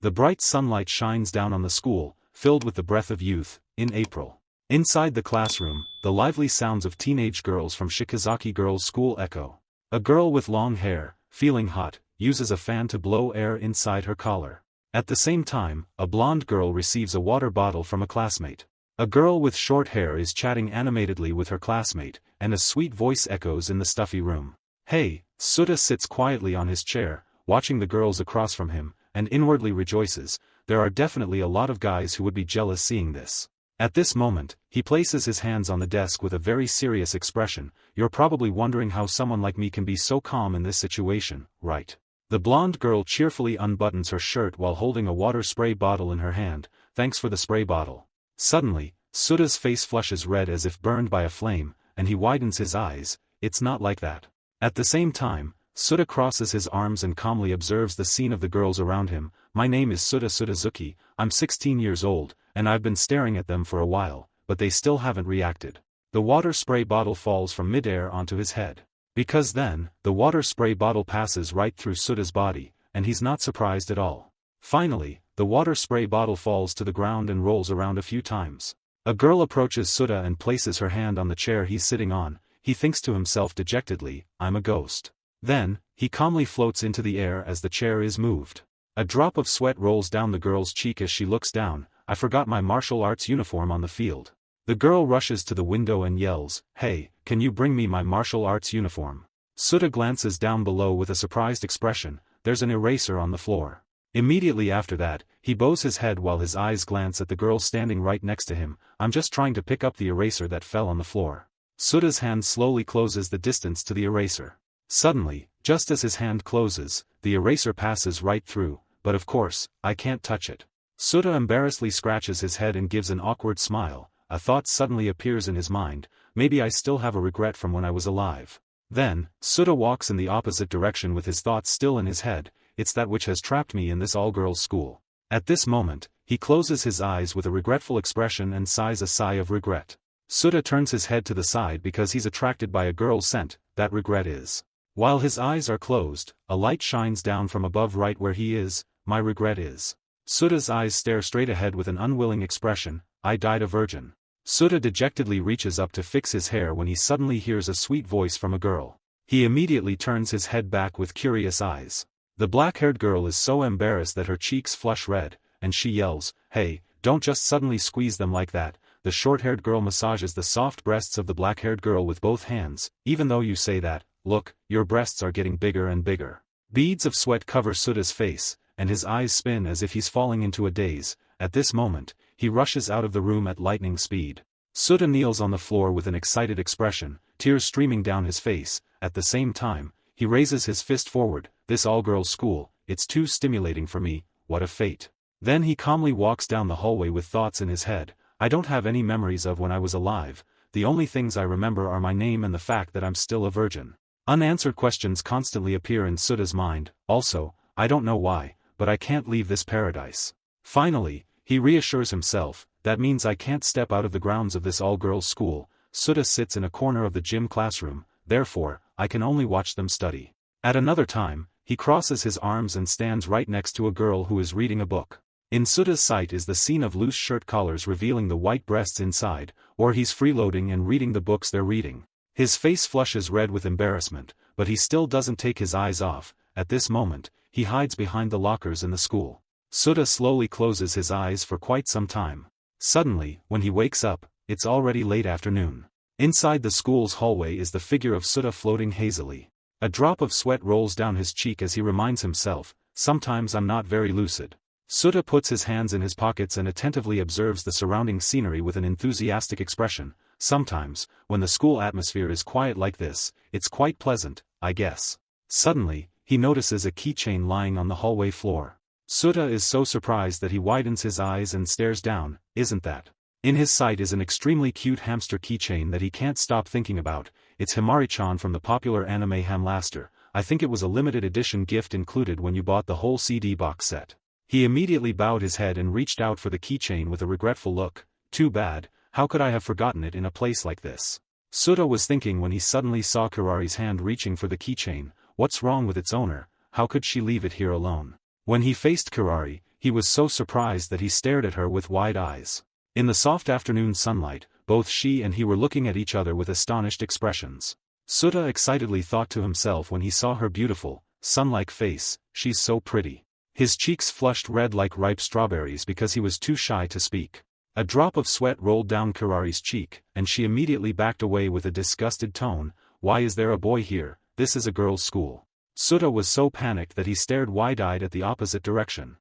The bright sunlight shines down on the school, filled with the breath of youth, in April. Inside the classroom, the lively sounds of teenage girls from Shikazaki Girls' School echo. A girl with long hair, feeling hot, uses a fan to blow air inside her collar. At the same time, a blonde girl receives a water bottle from a classmate. A girl with short hair is chatting animatedly with her classmate, and a sweet voice echoes in the stuffy room. Hey, Suda sits quietly on his chair, watching the girls across from him, and inwardly rejoices. There are definitely a lot of guys who would be jealous seeing this. At this moment, he places his hands on the desk with a very serious expression. You're probably wondering how someone like me can be so calm in this situation, right? The blonde girl cheerfully unbuttons her shirt while holding a water spray bottle in her hand. Thanks for the spray bottle. Suddenly, Suda's face flushes red as if burned by a flame, and he widens his eyes. It's not like that. At the same time, Suda crosses his arms and calmly observes the scene of the girls around him. My name is Suda Sudazuki, I'm 16 years old, and I've been staring at them for a while, but they still haven't reacted. The water spray bottle falls from midair onto his head. Because then, the water spray bottle passes right through Suda's body, and he's not surprised at all. Finally, the water spray bottle falls to the ground and rolls around a few times. A girl approaches Suda and places her hand on the chair he's sitting on. He thinks to himself dejectedly, I'm a ghost. Then, he calmly floats into the air as the chair is moved. A drop of sweat rolls down the girl's cheek as she looks down. I forgot my martial arts uniform on the field. The girl rushes to the window and yells, Hey, can you bring me my martial arts uniform? Suda glances down below with a surprised expression. There's an eraser on the floor. Immediately after that, he bows his head while his eyes glance at the girl standing right next to him. I'm just trying to pick up the eraser that fell on the floor. Suda's hand slowly closes the distance to the eraser. Suddenly, just as his hand closes, the eraser passes right through, but of course, I can't touch it. Suda embarrassedly scratches his head and gives an awkward smile. A thought suddenly appears in his mind, maybe I still have a regret from when I was alive. Then, Suda walks in the opposite direction with his thoughts still in his head. It's that which has trapped me in this all-girls school. At this moment, he closes his eyes with a regretful expression and sighs a sigh of regret. Suda turns his head to the side because he's attracted by a girl's scent. That regret is. While his eyes are closed, a light shines down from above right where he is. My regret is. Suda's eyes stare straight ahead with an unwilling expression. I died a virgin. Suda dejectedly reaches up to fix his hair when he suddenly hears a sweet voice from a girl. He immediately turns his head back with curious eyes. The black-haired girl is so embarrassed that her cheeks flush red, and she yells, Hey, don't just suddenly squeeze them like that. The short-haired girl massages the soft breasts of the black-haired girl with both hands. Even though you say that, look, your breasts are getting bigger and bigger. Beads of sweat cover Suda's face, and his eyes spin as if he's falling into a daze. At this moment, he rushes out of the room at lightning speed. Suda kneels on the floor with an excited expression, tears streaming down his face. At the same time, he raises his fist forward. This all-girls school, it's too stimulating for me, what a fate. Then he calmly walks down the hallway with thoughts in his head. I don't have any memories of when I was alive. The only things I remember are my name and the fact that I'm still a virgin. Unanswered questions constantly appear in Suda's mind. Also, I don't know why, but I can't leave this paradise. Finally, he reassures himself, that means I can't step out of the grounds of this all-girls school. Suda sits in a corner of the gym classroom, therefore, I can only watch them study. At another time, he crosses his arms and stands right next to a girl who is reading a book. In Suda's sight is the scene of loose shirt collars revealing the white breasts inside, or he's freeloading and reading the books they're reading. His face flushes red with embarrassment, but he still doesn't take his eyes off. At this moment, he hides behind the lockers in the school. Suda slowly closes his eyes for quite some time. Suddenly, when he wakes up, it's already late afternoon. Inside the school's hallway is the figure of Suda floating hazily. A drop of sweat rolls down his cheek as he reminds himself, sometimes I'm not very lucid. Suda puts his hands in his pockets and attentively observes the surrounding scenery with an enthusiastic expression. Sometimes, when the school atmosphere is quiet like this, it's quite pleasant, I guess. Suddenly, he notices a keychain lying on the hallway floor. Suda is so surprised that he widens his eyes and stares down. Isn't that? In his sight is an extremely cute hamster keychain that he can't stop thinking about. It's Himari-chan from the popular anime Hamlaster. I think it was a limited edition gift included when you bought the whole CD box set. He immediately bowed his head and reached out for the keychain with a regretful look. Too bad, how could I have forgotten it in a place like this? Suda was thinking when he suddenly saw Kurari's hand reaching for the keychain. What's wrong with its owner? How could she leave it here alone? When he faced Kurari, he was so surprised that he stared at her with wide eyes. In the soft afternoon sunlight, both she and he were looking at each other with astonished expressions. Suda excitedly thought to himself when he saw her beautiful, sun-like face, she's so pretty. His cheeks flushed red like ripe strawberries because he was too shy to speak. A drop of sweat rolled down Kirari's cheek, and she immediately backed away with a disgusted tone. Why is there a boy here? This is a girls' school. Suda was so panicked that he stared wide-eyed at the opposite direction.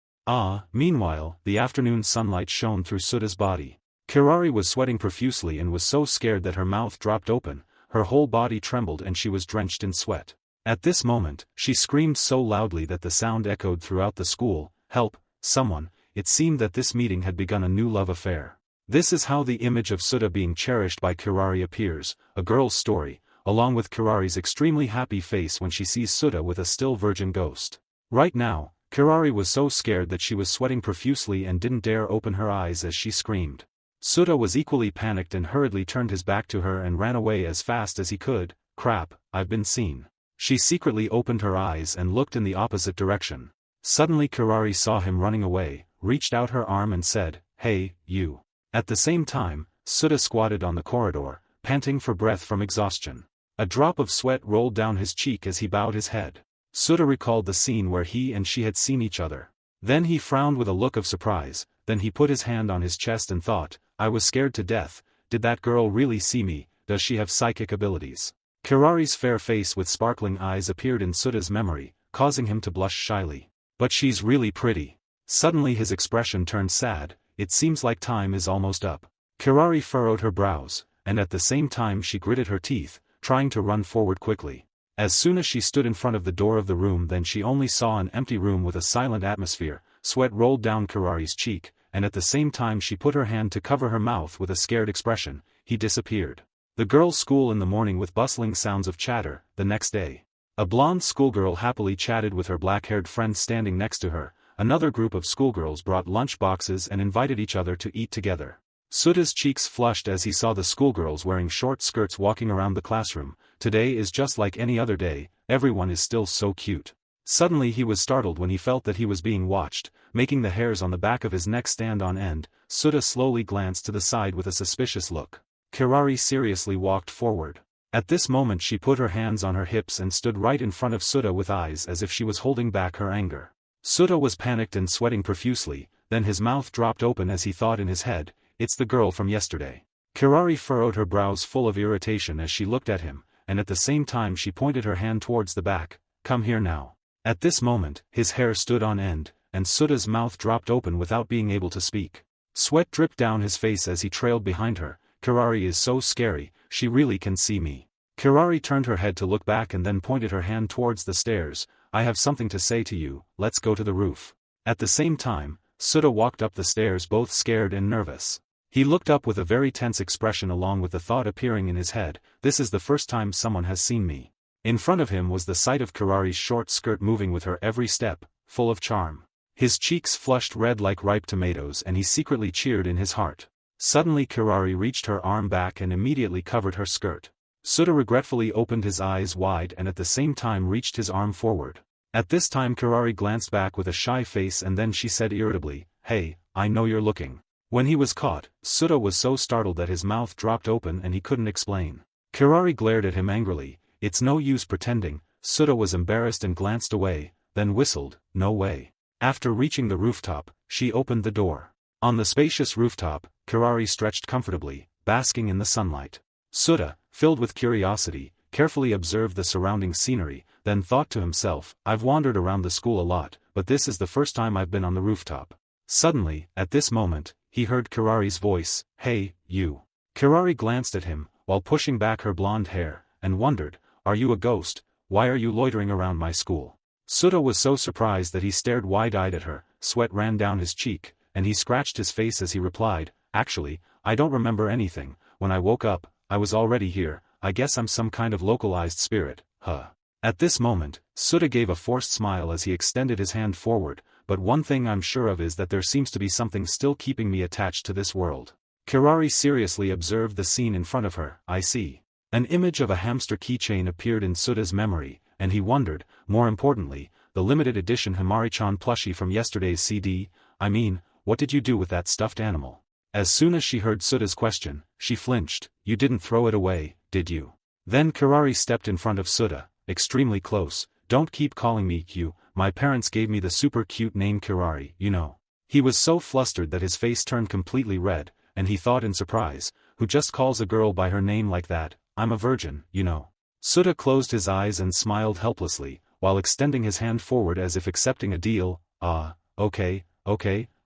Meanwhile, the afternoon sunlight shone through Suda's body. Kirari was sweating profusely and was so scared that her mouth dropped open, her whole body trembled and she was drenched in sweat. At this moment, she screamed so loudly that the sound echoed throughout the school. Help, someone! It seemed that this meeting had begun a new love affair. This is how the image of Suda being cherished by Kirari appears, a girl's story, along with Kirari's extremely happy face when she sees Suda with a still virgin ghost. Right now, Kirari was so scared that she was sweating profusely and didn't dare open her eyes as she screamed. Suda was equally panicked and hurriedly turned his back to her and ran away as fast as he could. Crap, I've been seen. She secretly opened her eyes and looked in the opposite direction. Suddenly Kirari saw him running away, reached out her arm and said, "Hey, you." At the same time, Suda squatted on the corridor, panting for breath from exhaustion. A drop of sweat rolled down his cheek as he bowed his head. Suda recalled the scene where he and she had seen each other. Then he frowned with a look of surprise, then he put his hand on his chest and thought, I was scared to death. Did that girl really see me? Does she have psychic abilities? Kirari's fair face with sparkling eyes appeared in Suda's memory, causing him to blush shyly. But she's really pretty. Suddenly his expression turned sad. It seems like time is almost up. Kirari furrowed her brows, and at the same time she gritted her teeth, trying to run forward quickly. As soon as she stood in front of the door of the room, then she only saw an empty room with a silent atmosphere. Sweat rolled down Kirari's cheek, and at the same time she put her hand to cover her mouth with a scared expression. He disappeared. The girls' school in the morning with bustling sounds of chatter. The next day, a blonde schoolgirl happily chatted with her black-haired friend standing next to her. Another group of schoolgirls brought lunch boxes and invited each other to eat together. Suda's cheeks flushed as he saw the schoolgirls wearing short skirts walking around the classroom. Today is just like any other day, everyone is still so cute. Suddenly he was startled when he felt that he was being watched, making the hairs on the back of his neck stand on end. Suda slowly glanced to the side with a suspicious look. Kirari seriously walked forward. At this moment she put her hands on her hips and stood right in front of Suda with eyes as if she was holding back her anger. Suda was panicked and sweating profusely, then his mouth dropped open as he thought in his head, it's the girl from yesterday. Kirari furrowed her brows full of irritation as she looked at him, and at the same time she pointed her hand towards the back. Come here now. At this moment, his hair stood on end, and Suda's mouth dropped open without being able to speak. Sweat dripped down his face as he trailed behind her. Kirari is so scary, she really can see me. Kirari turned her head to look back and then pointed her hand towards the stairs. I have something to say to you, let's go to the roof. At the same time, Suda walked up the stairs both scared and nervous. He looked up with a very tense expression along with the thought appearing in his head, this is the first time someone has seen me. In front of him was the sight of Kirari's short skirt moving with her every step, full of charm. His cheeks flushed red like ripe tomatoes and he secretly cheered in his heart. Suddenly Kirari reached her arm back and immediately covered her skirt. Suda regretfully opened his eyes wide and at the same time reached his arm forward. At this time Kirari glanced back with a shy face and then she said irritably, hey, I know you're looking. When he was caught, Suda was so startled that his mouth dropped open and he couldn't explain. Kirari glared at him angrily, it's no use pretending. Suda was embarrassed and glanced away, then whistled, no way. After reaching the rooftop, she opened the door. On the spacious rooftop, Kirari stretched comfortably, basking in the sunlight. Suda, filled with curiosity, carefully observed the surrounding scenery, then thought to himself, I've wandered around the school a lot, but this is the first time I've been on the rooftop. Suddenly, at this moment, he heard Kirari's voice, hey, you. Kirari glanced at him, while pushing back her blonde hair, and wondered, are you a ghost? Why are you loitering around my school? Suda was so surprised that he stared wide-eyed at her, sweat ran down his cheek, and he scratched his face as he replied, actually, I don't remember anything. When I woke up, I was already here. I guess I'm some kind of localized spirit, huh? At this moment, Suda gave a forced smile as he extended his hand forward, but one thing I'm sure of is that there seems to be something still keeping me attached to this world. Kirari seriously observed the scene in front of her. I see. An image of a hamster keychain appeared in Suda's memory, and he wondered, more importantly, the limited edition Himari-chan plushie from yesterday's CD. I mean, what did you do with that stuffed animal? As soon as she heard Suta's question, she flinched. You didn't throw it away, did you? Then Kirari stepped in front of Suta, extremely close. Don't keep calling me you, my parents gave me the super cute name Kirari, you know. He was so flustered that his face turned completely red, and he thought in surprise, who just calls a girl by her name like that? I'm a virgin, you know. Suta closed his eyes and smiled helplessly, while extending his hand forward as if accepting a deal. Okay,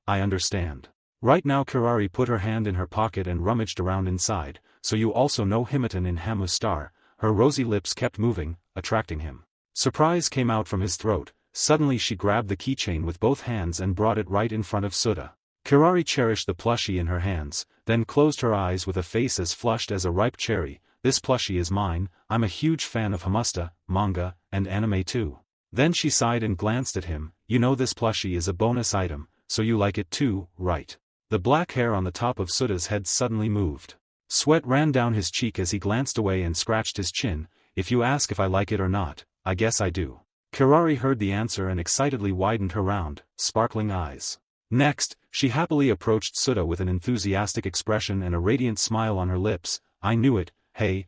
I understand. Right now Kirari put her hand in her pocket and rummaged around inside. So you also know Himatan in Hamu Star. Her rosy lips kept moving, attracting him. Surprise came out from his throat. Suddenly she grabbed the keychain with both hands and brought it right in front of Suta. Kirari cherished the plushie in her hands, then closed her eyes with a face as flushed as a ripe cherry. This plushie is mine, I'm a huge fan of hamusta, manga, and anime too. Then she sighed and glanced at him. You know this plushie is a bonus item, so you like it too, right? The black hair on the top of Suta's head suddenly moved. Sweat ran down his cheek as he glanced away and scratched his chin. If you ask if I like it or not, I guess I do. Kirari heard the answer and excitedly widened her round, sparkling eyes. Next, she happily approached Suta with an enthusiastic expression and a radiant smile on her lips. I knew it. Hey,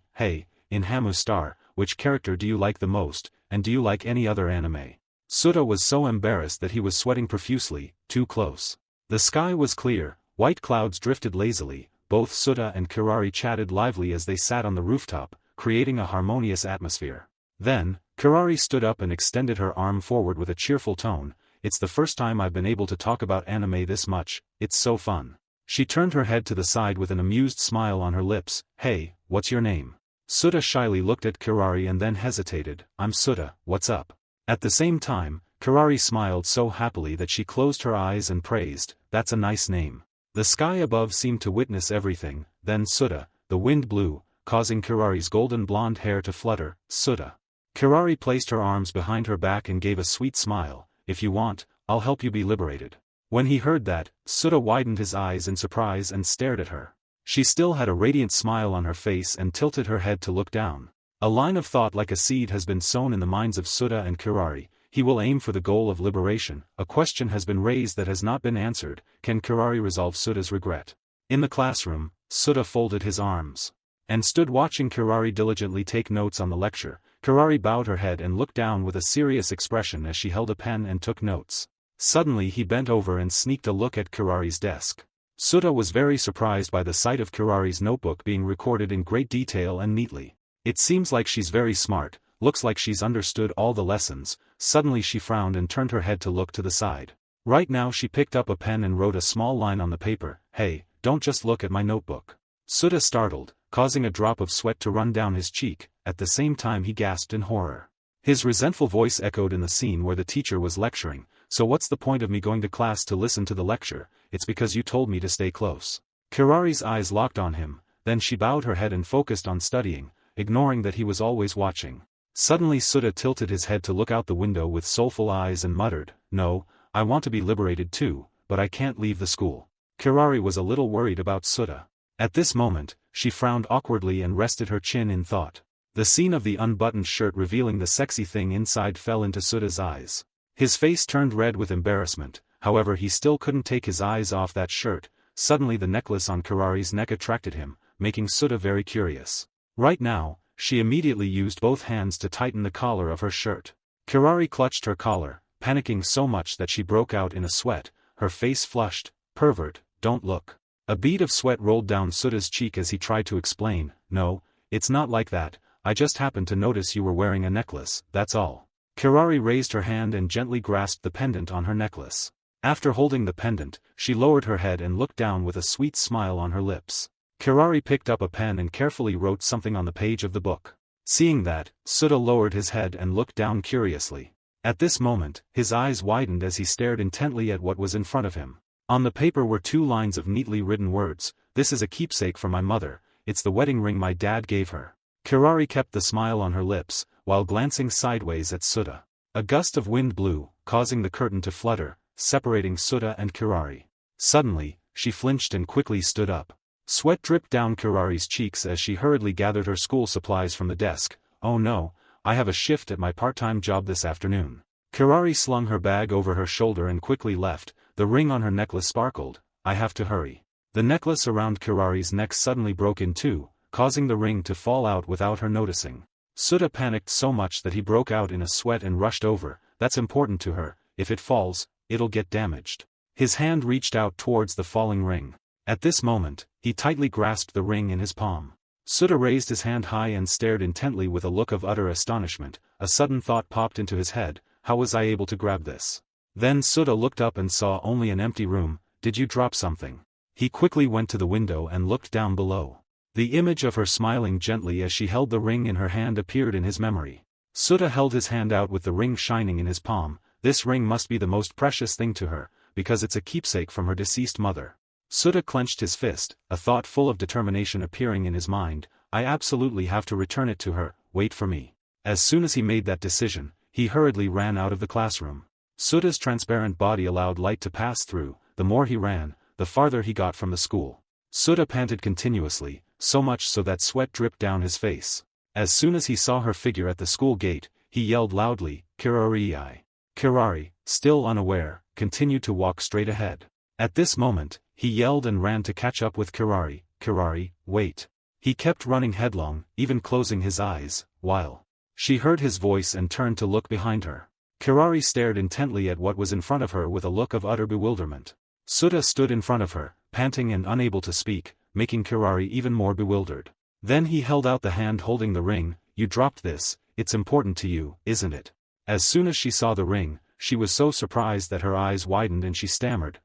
in Hamu Star, which character do you like the most, and do you like any other anime? Suta was so embarrassed that he was sweating profusely, too close. The sky was clear, white clouds drifted lazily, both Suta and Kirari chatted lively as they sat on the rooftop, creating a harmonious atmosphere. Then, Kirari stood up and extended her arm forward with a cheerful tone. It's the first time I've been able to talk about anime this much, it's so fun. She turned her head to the side with an amused smile on her lips. Hey, what's your name? Suta shyly looked at Kirari and then hesitated. I'm Suta, what's up? At the same time, Kirari smiled so happily that she closed her eyes and praised, that's a nice name. The sky above seemed to witness everything, then Suta, the wind blew, causing Kirari's golden blonde hair to flutter. Suta. Kirari placed her arms behind her back and gave a sweet smile. If you want, I'll help you be liberated. When he heard that, Suta widened his eyes in surprise and stared at her. She still had a radiant smile on her face and tilted her head to look down. A line of thought like a seed has been sown in the minds of Suta and Kirari. He will aim for the goal of liberation. A question has been raised that has not been answered. Can Kirari resolve Suta's regret? In the classroom, Suta folded his arms and stood watching Kirari diligently take notes on the lecture. Kirari bowed her head and looked down with a serious expression as she held a pen and took notes. Suddenly he bent over and sneaked a look at Kirari's desk. Suta was very surprised by the sight of Kirari's notebook being recorded in great detail and neatly. It seems like she's very smart, looks like she's understood all the lessons. Suddenly she frowned and turned her head to look to the side. Right now she picked up a pen and wrote a small line on the paper. Hey, don't just look at my notebook. Suta startled, causing a drop of sweat to run down his cheek. At the same time he gasped in horror. His resentful voice echoed in the scene where the teacher was lecturing. So what's the point of me going to class to listen to the lecture? It's because you told me to stay close. Kirari's eyes locked on him, then she bowed her head and focused on studying, ignoring that he was always watching. Suddenly Suta tilted his head to look out the window with soulful eyes and muttered, No, I want to be liberated too, but I can't leave the school. Kirari was a little worried about Suta. At this moment, she frowned awkwardly and rested her chin in thought. The scene of the unbuttoned shirt revealing the sexy thing inside fell into Suta's eyes. His face turned red with embarrassment, however he still couldn't take his eyes off that shirt. Suddenly the necklace on Kirari's neck attracted him, making Suta very curious. Right now, she immediately used both hands to tighten the collar of her shirt. Kirari clutched her collar, panicking so much that she broke out in a sweat, her face flushed. Pervert, don't look. A bead of sweat rolled down Suta's cheek as he tried to explain, No, it's not like that, I just happened to notice you were wearing a necklace, that's all. Kirari raised her hand and gently grasped the pendant on her necklace. After holding the pendant, she lowered her head and looked down with a sweet smile on her lips. Kirari picked up a pen and carefully wrote something on the page of the book. Seeing that, Suta lowered his head and looked down curiously. At this moment, his eyes widened as he stared intently at what was in front of him. On the paper were 2 lines of neatly written words. This is a keepsake for my mother, it's the wedding ring my dad gave her. Kirari kept the smile on her lips, while glancing sideways at Suta. A gust of wind blew, causing the curtain to flutter, separating Suta and Kirari. Suddenly, she flinched and quickly stood up. Sweat dripped down Kirari's cheeks as she hurriedly gathered her school supplies from the desk. Oh no, I have a shift at my part-time job this afternoon. Kirari slung her bag over her shoulder and quickly left. The ring on her necklace sparkled. I have to hurry. The necklace around Kirari's neck suddenly broke in two, causing the ring to fall out without her noticing. Suda panicked so much that he broke out in a sweat and rushed over. That's important to her. If it falls, it'll get damaged. His hand reached out towards the falling ring. At this moment, he tightly grasped the ring in his palm. Suda raised his hand high and stared intently with a look of utter astonishment. A sudden thought popped into his head. How was I able to grab this? Then Suda looked up and saw only an empty room. Did you drop something? He quickly went to the window and looked down below. The image of her smiling gently as she held the ring in her hand appeared in his memory. Suda held his hand out with the ring shining in his palm. This ring must be the most precious thing to her, because it's a keepsake from her deceased mother. Suda clenched his fist, a thought full of determination appearing in his mind. I absolutely have to return it to her, wait for me. As soon as he made that decision, he hurriedly ran out of the classroom. Suda's transparent body allowed light to pass through. The more he ran, the farther he got from the school. Suda panted continuously, so much so that sweat dripped down his face. As soon as he saw her figure at the school gate, he yelled loudly, Kirari. Kirari, still unaware, continued to walk straight ahead. At this moment, he yelled and ran to catch up with Kirari. Kirari, wait. He kept running headlong, even closing his eyes, while she heard his voice and turned to look behind her. Kirari stared intently at what was in front of her with a look of utter bewilderment. Suda stood in front of her, panting and unable to speak, making Kirari even more bewildered. Then he held out the hand holding the ring. You dropped this, it's important to you, isn't it? As soon as she saw the ring, she was so surprised that her eyes widened and she stammered,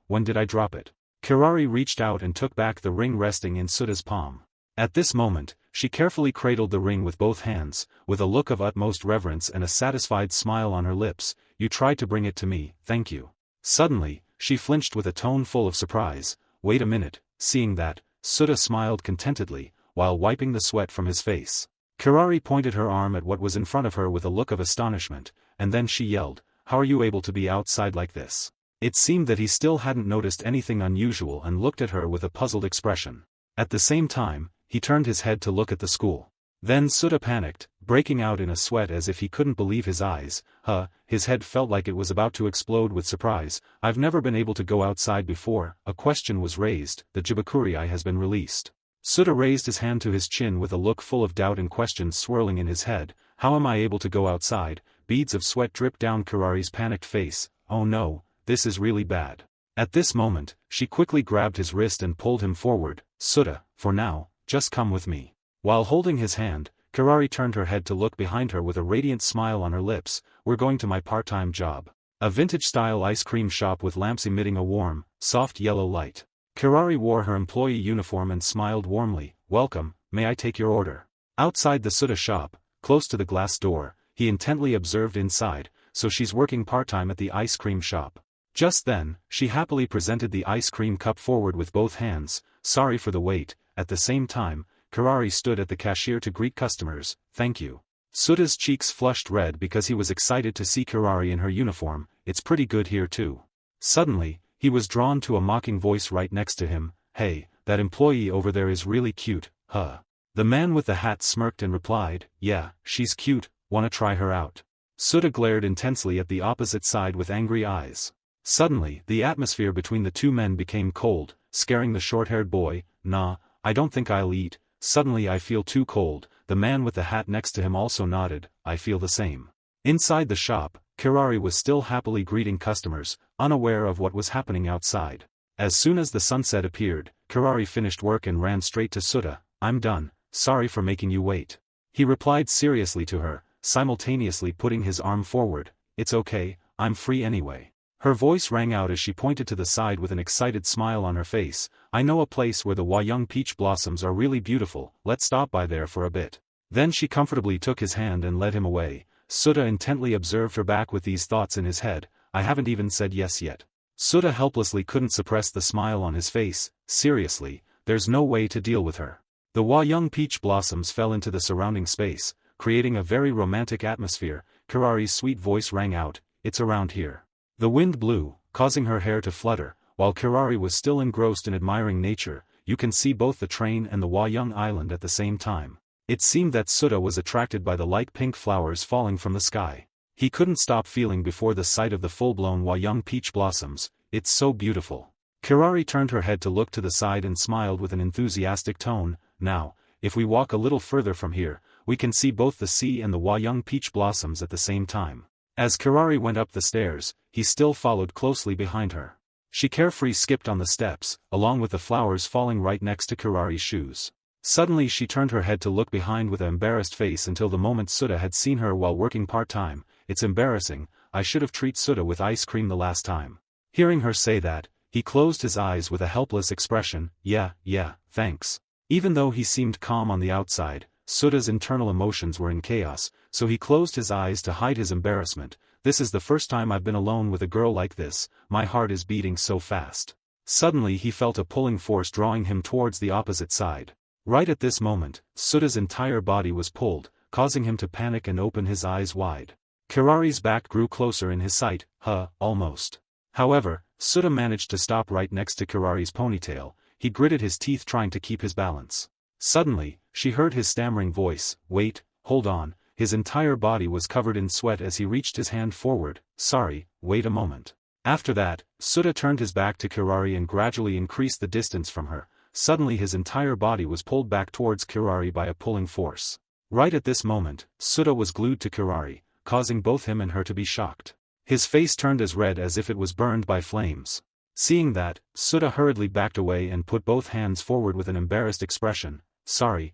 when did I drop it? Kirari reached out and took back the ring resting in Suda's palm. At this moment, she carefully cradled the ring with both hands, with a look of utmost reverence and a satisfied smile on her lips. You tried to bring it to me, thank you. Suddenly, she flinched with a tone full of surprise. Wait a minute. Seeing that, Suda smiled contentedly, while wiping the sweat from his face. Kirari pointed her arm at what was in front of her with a look of astonishment, and then she yelled, how are you able to be outside like this? It seemed that he still hadn't noticed anything unusual and looked at her with a puzzled expression. At the same time, he turned his head to look at the school. Then Suda panicked, breaking out in a sweat as if he couldn't believe his eyes. His head felt like it was about to explode with surprise. I've never been able to go outside before. A question was raised. The Jibakuri has been released. Suda raised his hand to his chin with a look full of doubt and questions swirling in his head. How am I able to go outside? Beads of sweat dripped down Kirari's panicked face. Oh no, this is really bad. At this moment, she quickly grabbed his wrist and pulled him forward. Suda, for now, just come with me. While holding his hand, Kirari turned her head to look behind her with a radiant smile on her lips. We're going to my part-time job. A vintage-style ice cream shop with lamps emitting a warm, soft yellow light. Kirari wore her employee uniform and smiled warmly. Welcome, may I take your order? Outside the Suda shop, close to the glass door, he intently observed inside. So she's working part-time at the ice cream shop. Just then, she happily presented the ice cream cup forward with both hands. Sorry for the wait. At the same time, Kirari stood at the cashier to greet customers. Thank you. Suda's cheeks flushed red because he was excited to see Kirari in her uniform. It's pretty good here too. Suddenly, he was drawn to a mocking voice right next to him. Hey, that employee over there is really cute, huh? The man with the hat smirked and replied, yeah, she's cute, wanna try her out? Suda glared intensely at the opposite side with angry eyes. Suddenly, the atmosphere between the two men became cold, scaring the short-haired boy. Nah, I don't think I'll eat. Suddenly I feel too cold. The man with the hat next to him also nodded. I feel the same. Inside the shop, Kirari was still happily greeting customers, unaware of what was happening outside. As soon as the sunset appeared, Kirari finished work and ran straight to Suda. I'm done, sorry for making you wait. He replied seriously to her, simultaneously putting his arm forward. It's okay, I'm free anyway. Her voice rang out as she pointed to the side with an excited smile on her face. I know a place where the Wayang peach blossoms are really beautiful, let's stop by there for a bit. Then she comfortably took his hand and led him away. Suda intently observed her back with these thoughts in his head. I haven't even said yes yet. Suda helplessly couldn't suppress the smile on his face. Seriously, there's no way to deal with her. The Wayang peach blossoms fell into the surrounding space, creating a very romantic atmosphere. Kirari's sweet voice rang out, it's around here. The wind blew, causing her hair to flutter. While Kirari was still engrossed in admiring nature, you can see both the train and the Wayang island at the same time. It seemed that Suda was attracted by the light pink flowers falling from the sky. He couldn't stop feeling before the sight of the full-blown Wayang peach blossoms. it's so beautiful. Kirari turned her head to look to the side and smiled with an enthusiastic tone. Now, if we walk a little further from here, we can see both the sea and the young peach blossoms at the same time. As Kirari went up the stairs, he still followed closely behind her. She carefree skipped on the steps, along with the flowers falling right next to Kirari's shoes. Suddenly she turned her head to look behind with an embarrassed face until the moment Suda had seen her while working part-time. It's embarrassing, I should have treated Suda with ice cream the last time. Hearing her say that, he closed his eyes with a helpless expression. Yeah, thanks. Even though he seemed calm on the outside, Suda's internal emotions were in chaos, so he closed his eyes to hide his embarrassment. This is the first time I've been alone with a girl like this, my heart is beating so fast. Suddenly he felt a pulling force drawing him towards the opposite side. Right at this moment, Suda's entire body was pulled, causing him to panic and open his eyes wide. Kirari's back grew closer in his sight, almost. However, Suda managed to stop right next to Kirari's ponytail. He gritted his teeth trying to keep his balance. Suddenly, she heard his stammering voice, wait, hold on. His entire body was covered in sweat as he reached his hand forward. Sorry, wait a moment. After that, Suda turned his back to Kirari and gradually increased the distance from her. Suddenly his entire body was pulled back towards Kirari by a pulling force. Right at this moment, Suda was glued to Kirari, causing both him and her to be shocked. His face turned as red as if it was burned by flames. Seeing that, Suda hurriedly backed away and put both hands forward with an embarrassed expression. Sorry,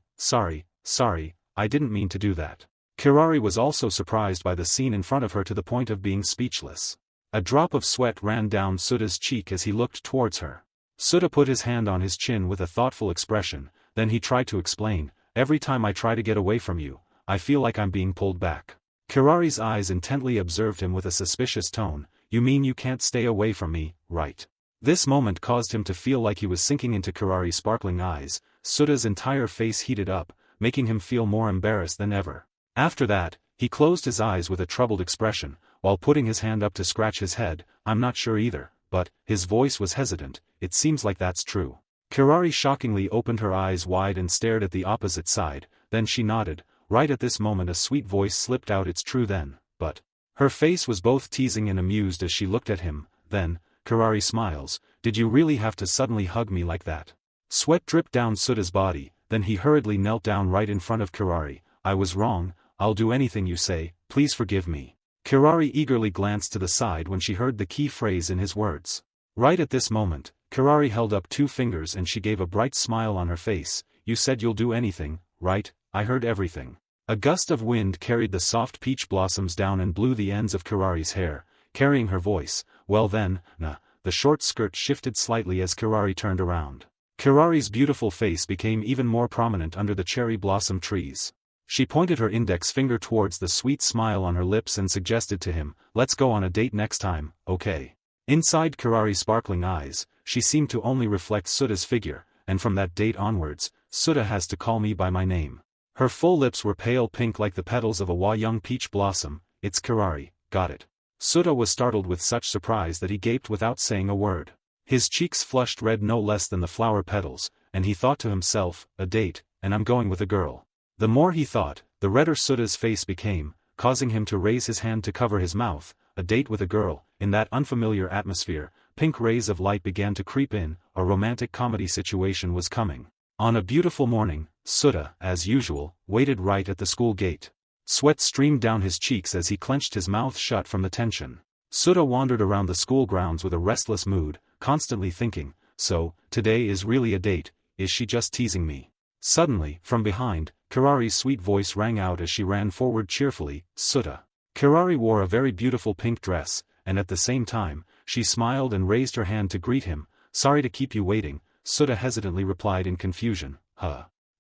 I didn't mean to do that. Kirari was also surprised by the scene in front of her to the point of being speechless. A drop of sweat ran down Suda's cheek as he looked towards her. Suda put his hand on his chin with a thoughtful expression, then he tried to explain, every time I try to get away from you, I feel like I'm being pulled back. Kirari's eyes intently observed him with a suspicious tone. You mean you can't stay away from me, right? This moment caused him to feel like he was sinking into Kirari's sparkling eyes. Suda's entire face heated up, making him feel more embarrassed than ever. After that, he closed his eyes with a troubled expression, while putting his hand up to scratch his head. I'm not sure either, but, his voice was hesitant, it seems like that's true. Kirari shockingly opened her eyes wide and stared at the opposite side, then she nodded. Right at this moment a sweet voice slipped out, it's true then, but. Her face was both teasing and amused as she looked at him. Then, Kirari smiles, did you really have to suddenly hug me like that? Sweat dripped down Suda's body, then he hurriedly knelt down right in front of Kirari. I was wrong, I'll do anything you say, please forgive me. Kirari eagerly glanced to the side when she heard the key phrase in his words. Right at this moment, Kirari held up 2 fingers and she gave a bright smile on her face. You said you'll do anything, right? I heard everything. A gust of wind carried the soft peach blossoms down and blew the ends of Kirari's hair, carrying her voice. Well then, the short skirt shifted slightly as Kirari turned around. Kirari's beautiful face became even more prominent under the cherry blossom trees. She pointed her index finger towards the sweet smile on her lips and suggested to him, let's go on a date next time, okay? Inside Kirari's sparkling eyes, she seemed to only reflect Suda's figure, and from that date onwards, Suda has to call me by my name. Her full lips were pale pink like the petals of a young peach blossom. It's Kirari, got it. Suda was startled with such surprise that he gaped without saying a word. His cheeks flushed red no less than the flower petals, and he thought to himself, a date, and I'm going with a girl. The more he thought, the redder Suda's face became, causing him to raise his hand to cover his mouth. A date with a girl. In that unfamiliar atmosphere, pink rays of light began to creep in. A romantic comedy situation was coming. On a beautiful morning, Suda, as usual, waited right at the school gate. Sweat streamed down his cheeks as he clenched his mouth shut from the tension. Suda wandered around the school grounds with a restless mood, constantly thinking, so, today is really a date, is she just teasing me? Suddenly, from behind, Kirari's sweet voice rang out as she ran forward cheerfully, Suda. Kirari wore a very beautiful pink dress, and at the same time, she smiled and raised her hand to greet him. Sorry to keep you waiting, Suda hesitantly replied in confusion.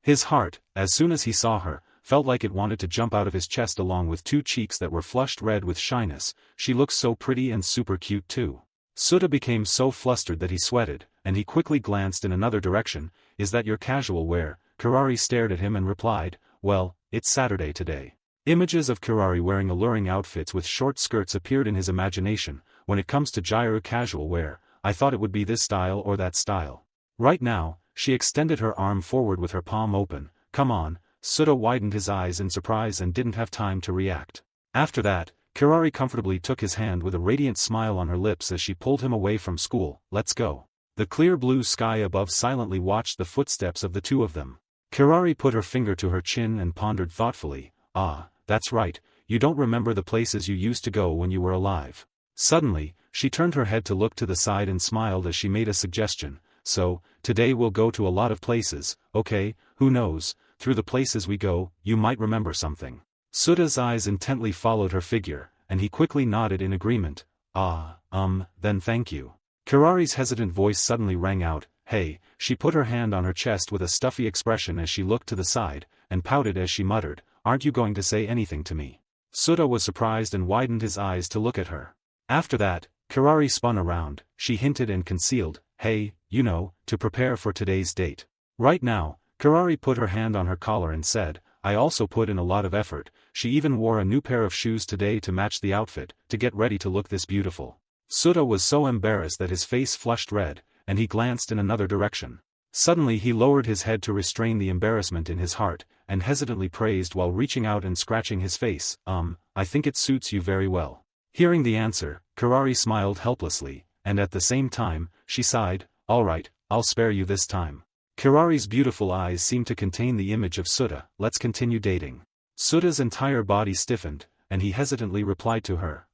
His heart, as soon as he saw her, felt like it wanted to jump out of his chest along with 2 cheeks that were flushed red with shyness. She looked so pretty and super cute too. Suda became so flustered that he sweated, and he quickly glanced in another direction. Is that your casual wear? Kirari stared at him and replied, well, it's Saturday today. Images of Kirari wearing alluring outfits with short skirts appeared in his imagination. When it comes to gyro casual wear, I thought it would be this style or that style. Right now, she extended her arm forward with her palm open. Come on. Suda widened his eyes in surprise and didn't have time to react. After that, Kirari comfortably took his hand with a radiant smile on her lips as she pulled him away from school. Let's go. The clear blue sky above silently watched the footsteps of the two of them. Kirari put her finger to her chin and pondered thoughtfully. Ah, that's right, you don't remember the places you used to go when you were alive. Suddenly, she turned her head to look to the side and smiled as she made a suggestion. So, today we'll go to a lot of places, okay? Who knows, through the places we go, you might remember something. Suta's eyes intently followed her figure, and he quickly nodded in agreement. Then thank you. Kirari's hesitant voice suddenly rang out. Hey, she put her hand on her chest with a stuffy expression as she looked to the side, and pouted as she muttered, aren't you going to say anything to me? Suta was surprised and widened his eyes to look at her. After that, Kirari spun around, she hinted and concealed, hey, you know, to prepare for today's date. Right now, Kirari put her hand on her collar and said, I also put in a lot of effort, she even wore a new pair of shoes today to match the outfit, to get ready to look this beautiful. Suta was so embarrassed that his face flushed red, and he glanced in another direction. Suddenly he lowered his head to restrain the embarrassment in his heart, and hesitantly praised while reaching out and scratching his face, I think it suits you very well. Hearing the answer, Kirari smiled helplessly, and at the same time, she sighed, alright, I'll spare you this time. Kirari's beautiful eyes seemed to contain the image of Suta. Let's continue dating. Suta's entire body stiffened, and he hesitantly replied to her,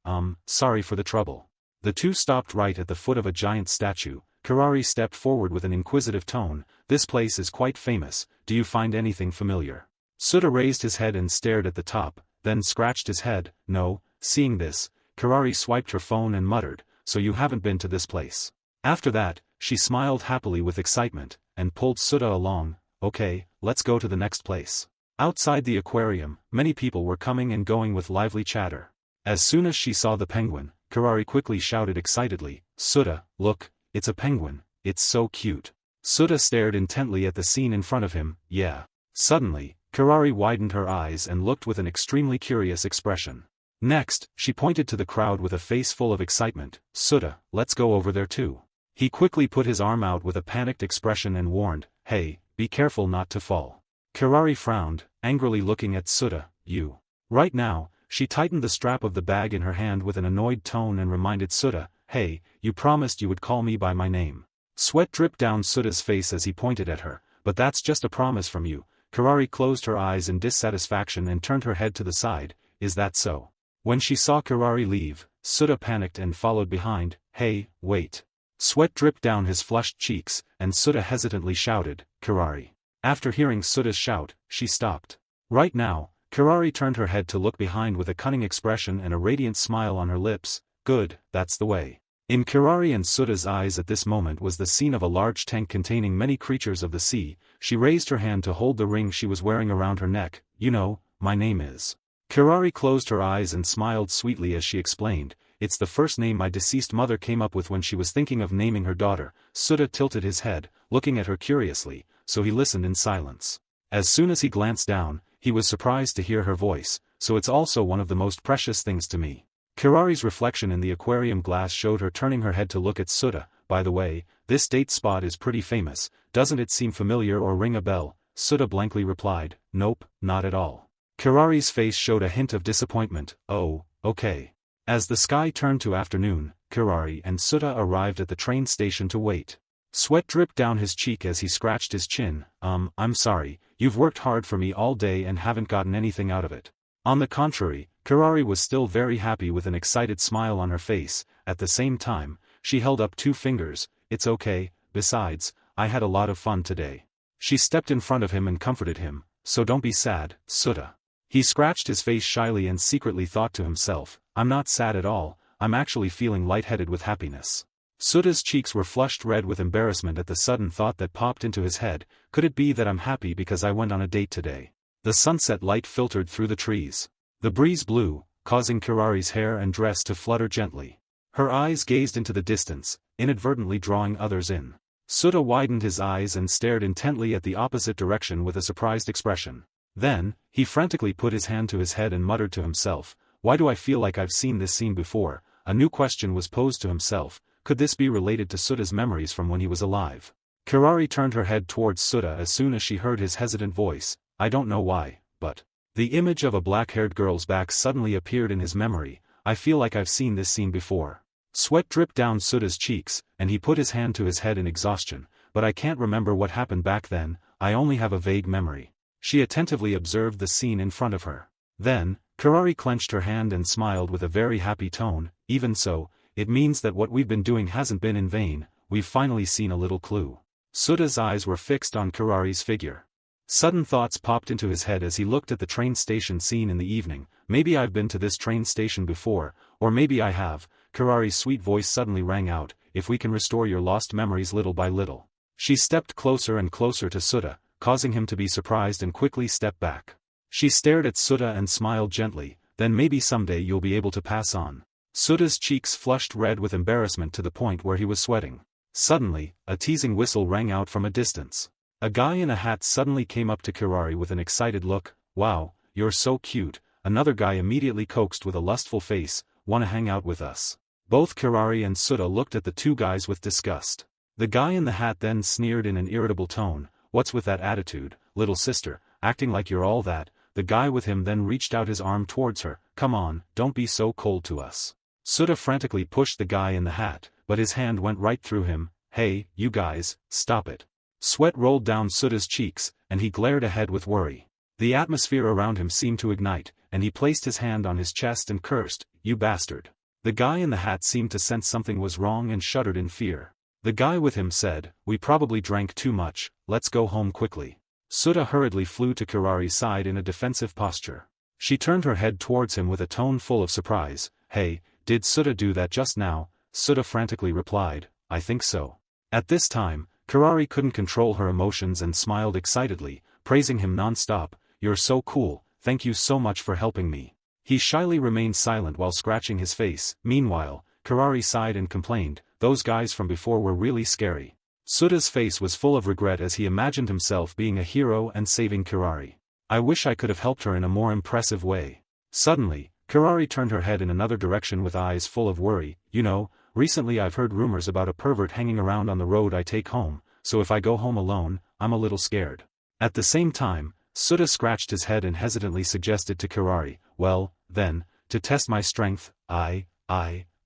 sorry for the trouble. The two stopped right at the foot of a giant statue. Kirari stepped forward with an inquisitive tone, this place is quite famous, do you find anything familiar? Suta raised his head and stared at the top, then scratched his head, no. Seeing this, Kirari swiped her phone and muttered, so you haven't been to this place. After that, she smiled happily with excitement, and pulled Suta along. Okay, let's go to the next place. Outside the aquarium, many people were coming and going with lively chatter. As soon as she saw the penguin, Kirari quickly shouted excitedly, Suta, look, it's a penguin, it's so cute. Suta stared intently at the scene in front of him, yeah. Suddenly, Kirari widened her eyes and looked with an extremely curious expression. Next, she pointed to the crowd with a face full of excitement, Suta, let's go over there too. He quickly put his arm out with a panicked expression and warned, hey, be careful not to fall. Kirari frowned, angrily looking at Suta, you. Right now, she tightened the strap of the bag in her hand with an annoyed tone and reminded Suta, hey, you promised you would call me by my name. Sweat dripped down Suta's face as he pointed at her, but that's just a promise from you. Kirari closed her eyes in dissatisfaction and turned her head to the side, is that so? When she saw Kirari leave, Suta panicked and followed behind, hey, wait. Sweat dripped down his flushed cheeks, and Suta hesitantly shouted, Kirari. After hearing Suta's shout, she stopped. Right now, Kirari turned her head to look behind with a cunning expression and a radiant smile on her lips, good, that's the way. In Kirari and Suta's eyes at this moment was the scene of a large tank containing many creatures of the sea. She raised her hand to hold the ring she was wearing around her neck, you know, my name is. Kirari closed her eyes and smiled sweetly as she explained, it's the first name my deceased mother came up with when she was thinking of naming her daughter. Suta tilted his head, looking at her curiously, so he listened in silence. As soon as he glanced down, he was surprised to hear her voice, so it's also one of the most precious things to me. Kirari's reflection in the aquarium glass showed her turning her head to look at Suta. By the way, this date spot is pretty famous, doesn't it seem familiar or ring a bell? Suta blankly replied, nope, not at all. Kirari's face showed a hint of disappointment, oh, okay. As the sky turned to afternoon, Kirari and Suta arrived at the train station to wait. Sweat dripped down his cheek as he scratched his chin, I'm sorry, you've worked hard for me all day and haven't gotten anything out of it. On the contrary, Kirari was still very happy with an excited smile on her face. At the same time, she held up 2 fingers, it's okay, besides, I had a lot of fun today. She stepped in front of him and comforted him, so don't be sad, Suta. He scratched his face shyly and secretly thought to himself, I'm not sad at all, I'm actually feeling lightheaded with happiness. Suta's cheeks were flushed red with embarrassment at the sudden thought that popped into his head, could it be that I'm happy because I went on a date today? The sunset light filtered through the trees. The breeze blew, causing Kirari's hair and dress to flutter gently. Her eyes gazed into the distance, inadvertently drawing others in. Suta widened his eyes and stared intently at the opposite direction with a surprised expression. Then, he frantically put his hand to his head and muttered to himself, why do I feel like I've seen this scene before? A new question was posed to himself, could this be related to Suta's memories from when he was alive? Kirari turned her head towards Suta as soon as she heard his hesitant voice, I don't know why, but... The image of a black-haired girl's back suddenly appeared in his memory, I feel like I've seen this scene before. Sweat dripped down Suda's cheeks, and he put his hand to his head in exhaustion, but I can't remember what happened back then, I only have a vague memory. She attentively observed the scene in front of her. Then, Kurari clenched her hand and smiled with a very happy tone. Even so, it means that what we've been doing hasn't been in vain, we've finally seen a little clue. Suda's eyes were fixed on Kurari's figure. Sudden thoughts popped into his head as he looked at the train station scene in the evening. Maybe I've been to this train station before, or maybe I have. Kurari's sweet voice suddenly rang out, if we can restore your lost memories little by little. She stepped closer and closer to Suda, causing him to be surprised and quickly step back. She stared at Suda and smiled gently, then maybe someday you'll be able to pass on. Suda's cheeks flushed red with embarrassment to the point where he was sweating. Suddenly, a teasing whistle rang out from a distance. A guy in a hat suddenly came up to Kurari with an excited look. Wow, you're so cute. Another guy immediately coaxed with a lustful face, wanna hang out with us? Both Kurari and Suda looked at the two guys with disgust. The guy in the hat then sneered in an irritable tone, what's with that attitude, little sister, acting like you're all that? The guy with him then reached out his arm towards her, come on, don't be so cold to us. Suda frantically pushed the guy in the hat, but his hand went right through him. Hey, you guys, stop it. Sweat rolled down Suda's cheeks, and he glared ahead with worry. The atmosphere around him seemed to ignite, and he placed his hand on his chest and cursed, you bastard. The guy in the hat seemed to sense something was wrong and shuddered in fear. The guy with him said, we probably drank too much, let's go home quickly. Suda hurriedly flew to Kurari's side in a defensive posture. She turned her head towards him with a tone full of surprise. Hey, did Suda do that just now? Suda frantically replied, I think so. At this time, Kurari couldn't control her emotions and smiled excitedly, praising him non-stop. You're so cool, thank you so much for helping me. He shyly remained silent while scratching his face. Meanwhile, Kurari sighed and complained, those guys from before were really scary. Suda's face was full of regret as he imagined himself being a hero and saving Kurari. I wish I could have helped her in a more impressive way. Suddenly, Kurari turned her head in another direction with eyes full of worry. You know, recently I've heard rumors about a pervert hanging around on the road I take home, so if I go home alone, I'm a little scared. At the same time, Suda scratched his head and hesitantly suggested to Kurari, well, then, to test my strength, I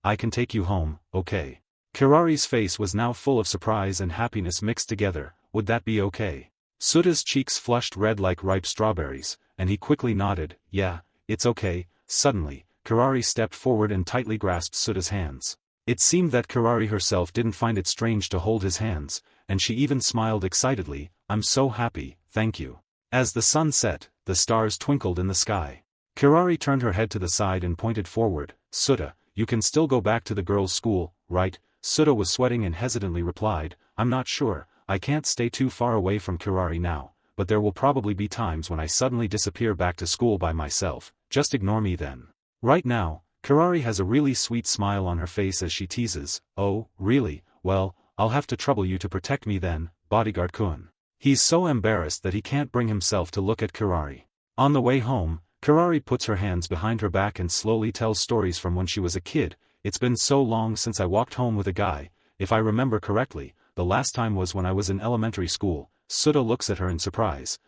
can take you home, okay. Kurari's face was now full of surprise and happiness mixed together. Would that be okay? Suda's cheeks flushed red like ripe strawberries, and he quickly nodded, yeah, it's okay. Suddenly, Kurari stepped forward and tightly grasped Suda's hands. It seemed that Kurari herself didn't find it strange to hold his hands, and she even smiled excitedly, I'm so happy, thank you. As the sun set, the stars twinkled in the sky. Kurari turned her head to the side and pointed forward, Suda, you can still go back to the girls' school, right? Suda was sweating and hesitantly replied, I'm not sure, I can't stay too far away from Kurari now, but there will probably be times when I suddenly disappear back to school by myself, just ignore me then. Right now, Kurari has a really sweet smile on her face as she teases, oh, really, well, I'll have to trouble you to protect me then, bodyguard-kun. He's so embarrassed that he can't bring himself to look at Kurari. On the way home, Kurari puts her hands behind her back and slowly tells stories from when she was a kid. It's been so long since I walked home with a guy. If I remember correctly, the last time was when I was in elementary school. Suda looks at her in surprise.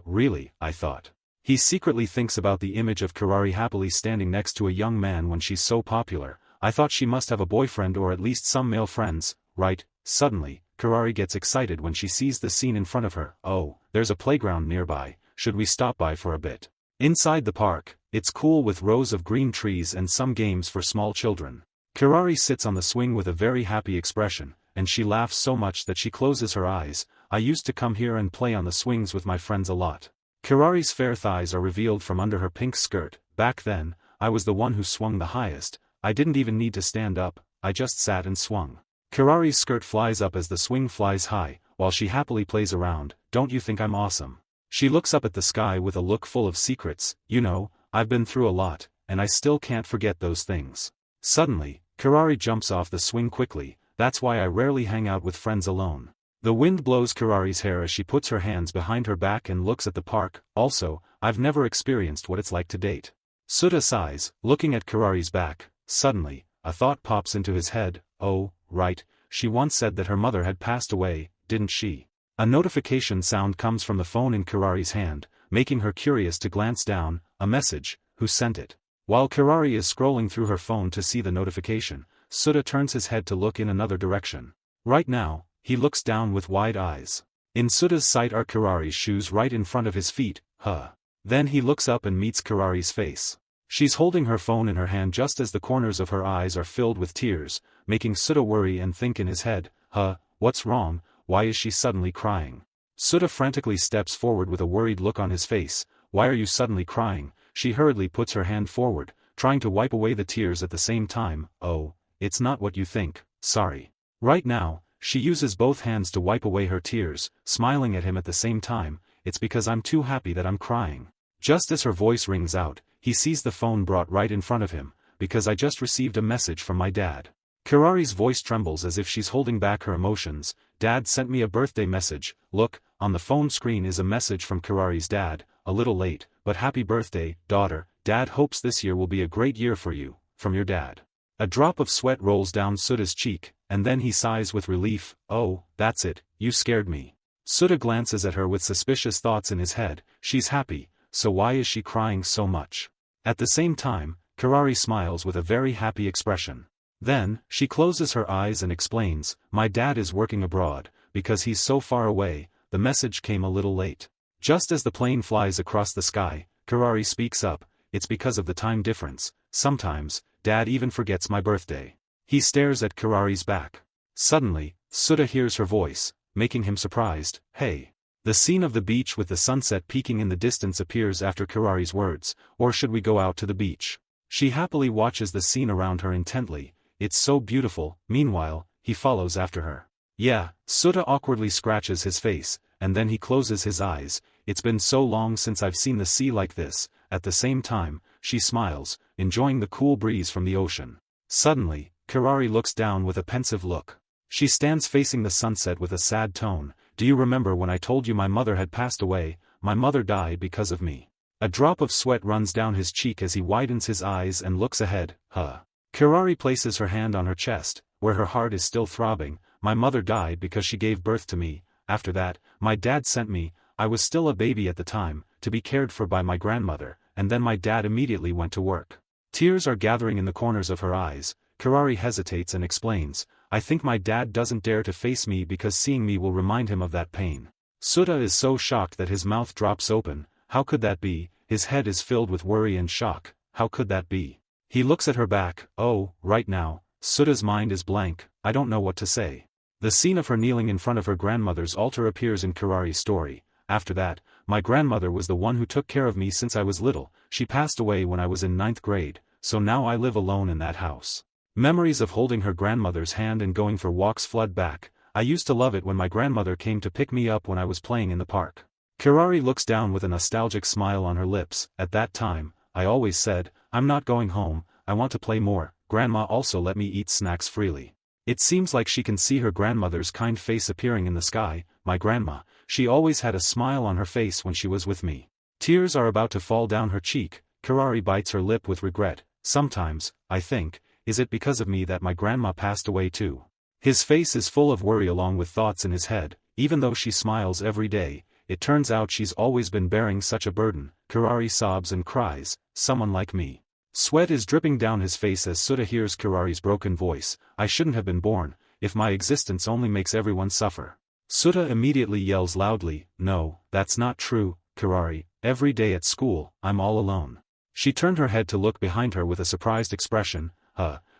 Really, I thought. He secretly thinks about the image of Kurari happily standing next to a young man when she's so popular. I thought she must have a boyfriend or at least some male friends, right? Suddenly, Kurari gets excited when she sees the scene in front of her. Oh, there's a playground nearby. Should we stop by for a bit? Inside the park, it's cool with rows of green trees and some games for small children. Kurari sits on the swing with a very happy expression, and she laughs so much that she closes her eyes. I used to come here and play on the swings with my friends a lot. Kurari's fair thighs are revealed from under her pink skirt. Back then, I was the one who swung the highest. I didn't even need to stand up, I just sat and swung. Kurari's skirt flies up as the swing flies high, while she happily plays around. Don't you think I'm awesome? She looks up at the sky with a look full of secrets. You know, I've been through a lot, and I still can't forget those things. Suddenly, Kurari jumps off the swing quickly. That's why I rarely hang out with friends alone. The wind blows Kurari's hair as she puts her hands behind her back and looks at the park. Also, I've never experienced what it's like to date. Suda sighs, looking at Kurari's back. Suddenly, a thought pops into his head. Oh, right, she once said that her mother had passed away, didn't she? A notification sound comes from the phone in Kurari's hand, making her curious to glance down. A message. Who sent it? While Kirari is scrolling through her phone to see the notification, Suda turns his head to look in another direction. Right now, he looks down with wide eyes. In Suda's sight are Kirari's shoes right in front of his feet, Then he looks up and meets Kirari's face. She's holding her phone in her hand just as the corners of her eyes are filled with tears, making Suda worry and think in his head, what's wrong, why is she suddenly crying? Suda frantically steps forward with a worried look on his face. Why are you suddenly crying? She hurriedly puts her hand forward, trying to wipe away the tears at the same time. Oh, it's not what you think, sorry. Right now, she uses both hands to wipe away her tears, smiling at him at the same time. It's because I'm too happy that I'm crying. Just as her voice rings out, he sees the phone brought right in front of him, because I just received a message from my dad. Kirari's voice trembles as if she's holding back her emotions. Dad sent me a birthday message. Look, on the phone screen is a message from Kirari's dad, a little late, but happy birthday, daughter. Dad hopes this year will be a great year for you, from your dad. A drop of sweat rolls down Suda's cheek, and then he sighs with relief. Oh, that's it, you scared me. Suda glances at her with suspicious thoughts in his head. She's happy, so why is she crying so much? At the same time, Kirari smiles with a very happy expression. Then, she closes her eyes and explains, my dad is working abroad, because he's so far away. The message came a little late. Just as the plane flies across the sky, Kirari speaks up, it's because of the time difference. Sometimes, Dad even forgets my birthday. He stares at Kirari's back. Suddenly, Suda hears her voice, making him surprised. Hey. The scene of the beach with the sunset peeking in the distance appears after Kirari's words. Or should we go out to the beach? She happily watches the scene around her intently. It's so beautiful. Meanwhile, he follows after her. Yeah, Suda awkwardly scratches his face, and then he closes his eyes. It's been so long since I've seen the sea like this. At the same time, she smiles, enjoying the cool breeze from the ocean. Suddenly, Kirari looks down with a pensive look. She stands facing the sunset with a sad tone. Do you remember when I told you my mother had passed away? My mother died because of me. A drop of sweat runs down his cheek as he widens his eyes and looks ahead. Kirari places her hand on her chest, where her heart is still throbbing. My mother died because she gave birth to me. After that, my dad sent me, I was still a baby at the time, to be cared for by my grandmother, and then my dad immediately went to work. Tears are gathering in the corners of her eyes. Kirari hesitates and explains, I think my dad doesn't dare to face me because seeing me will remind him of that pain. Suda is so shocked that his mouth drops open. How could that be? His head is filled with worry and shock. How could that be? He looks at her back. Oh, right now, Suda's mind is blank. I don't know what to say. The scene of her kneeling in front of her grandmother's altar appears in Kirari's story. After that, my grandmother was the one who took care of me since I was little. She passed away when I was in 9th grade, so now I live alone in that house. Memories of holding her grandmother's hand and going for walks flood back. I used to love it when my grandmother came to pick me up when I was playing in the park. Kirari looks down with a nostalgic smile on her lips. At that time, I always said, I'm not going home, I want to play more. Grandma also let me eat snacks freely. It seems like she can see her grandmother's kind face appearing in the sky. My grandma, she always had a smile on her face when she was with me. Tears are about to fall down her cheek. Kirari bites her lip with regret. Sometimes, I think, is it because of me that my grandma passed away too? His face is full of worry along with thoughts in his head. Even though she smiles every day, it turns out she's always been bearing such a burden. Kirari sobs and cries, someone like me. Sweat is dripping down his face as Suda hears Kirari's broken voice. I shouldn't have been born, if my existence only makes everyone suffer. Suda immediately yells loudly, no, that's not true, Kirari, every day at school, I'm all alone. She turned her head to look behind her with a surprised expression.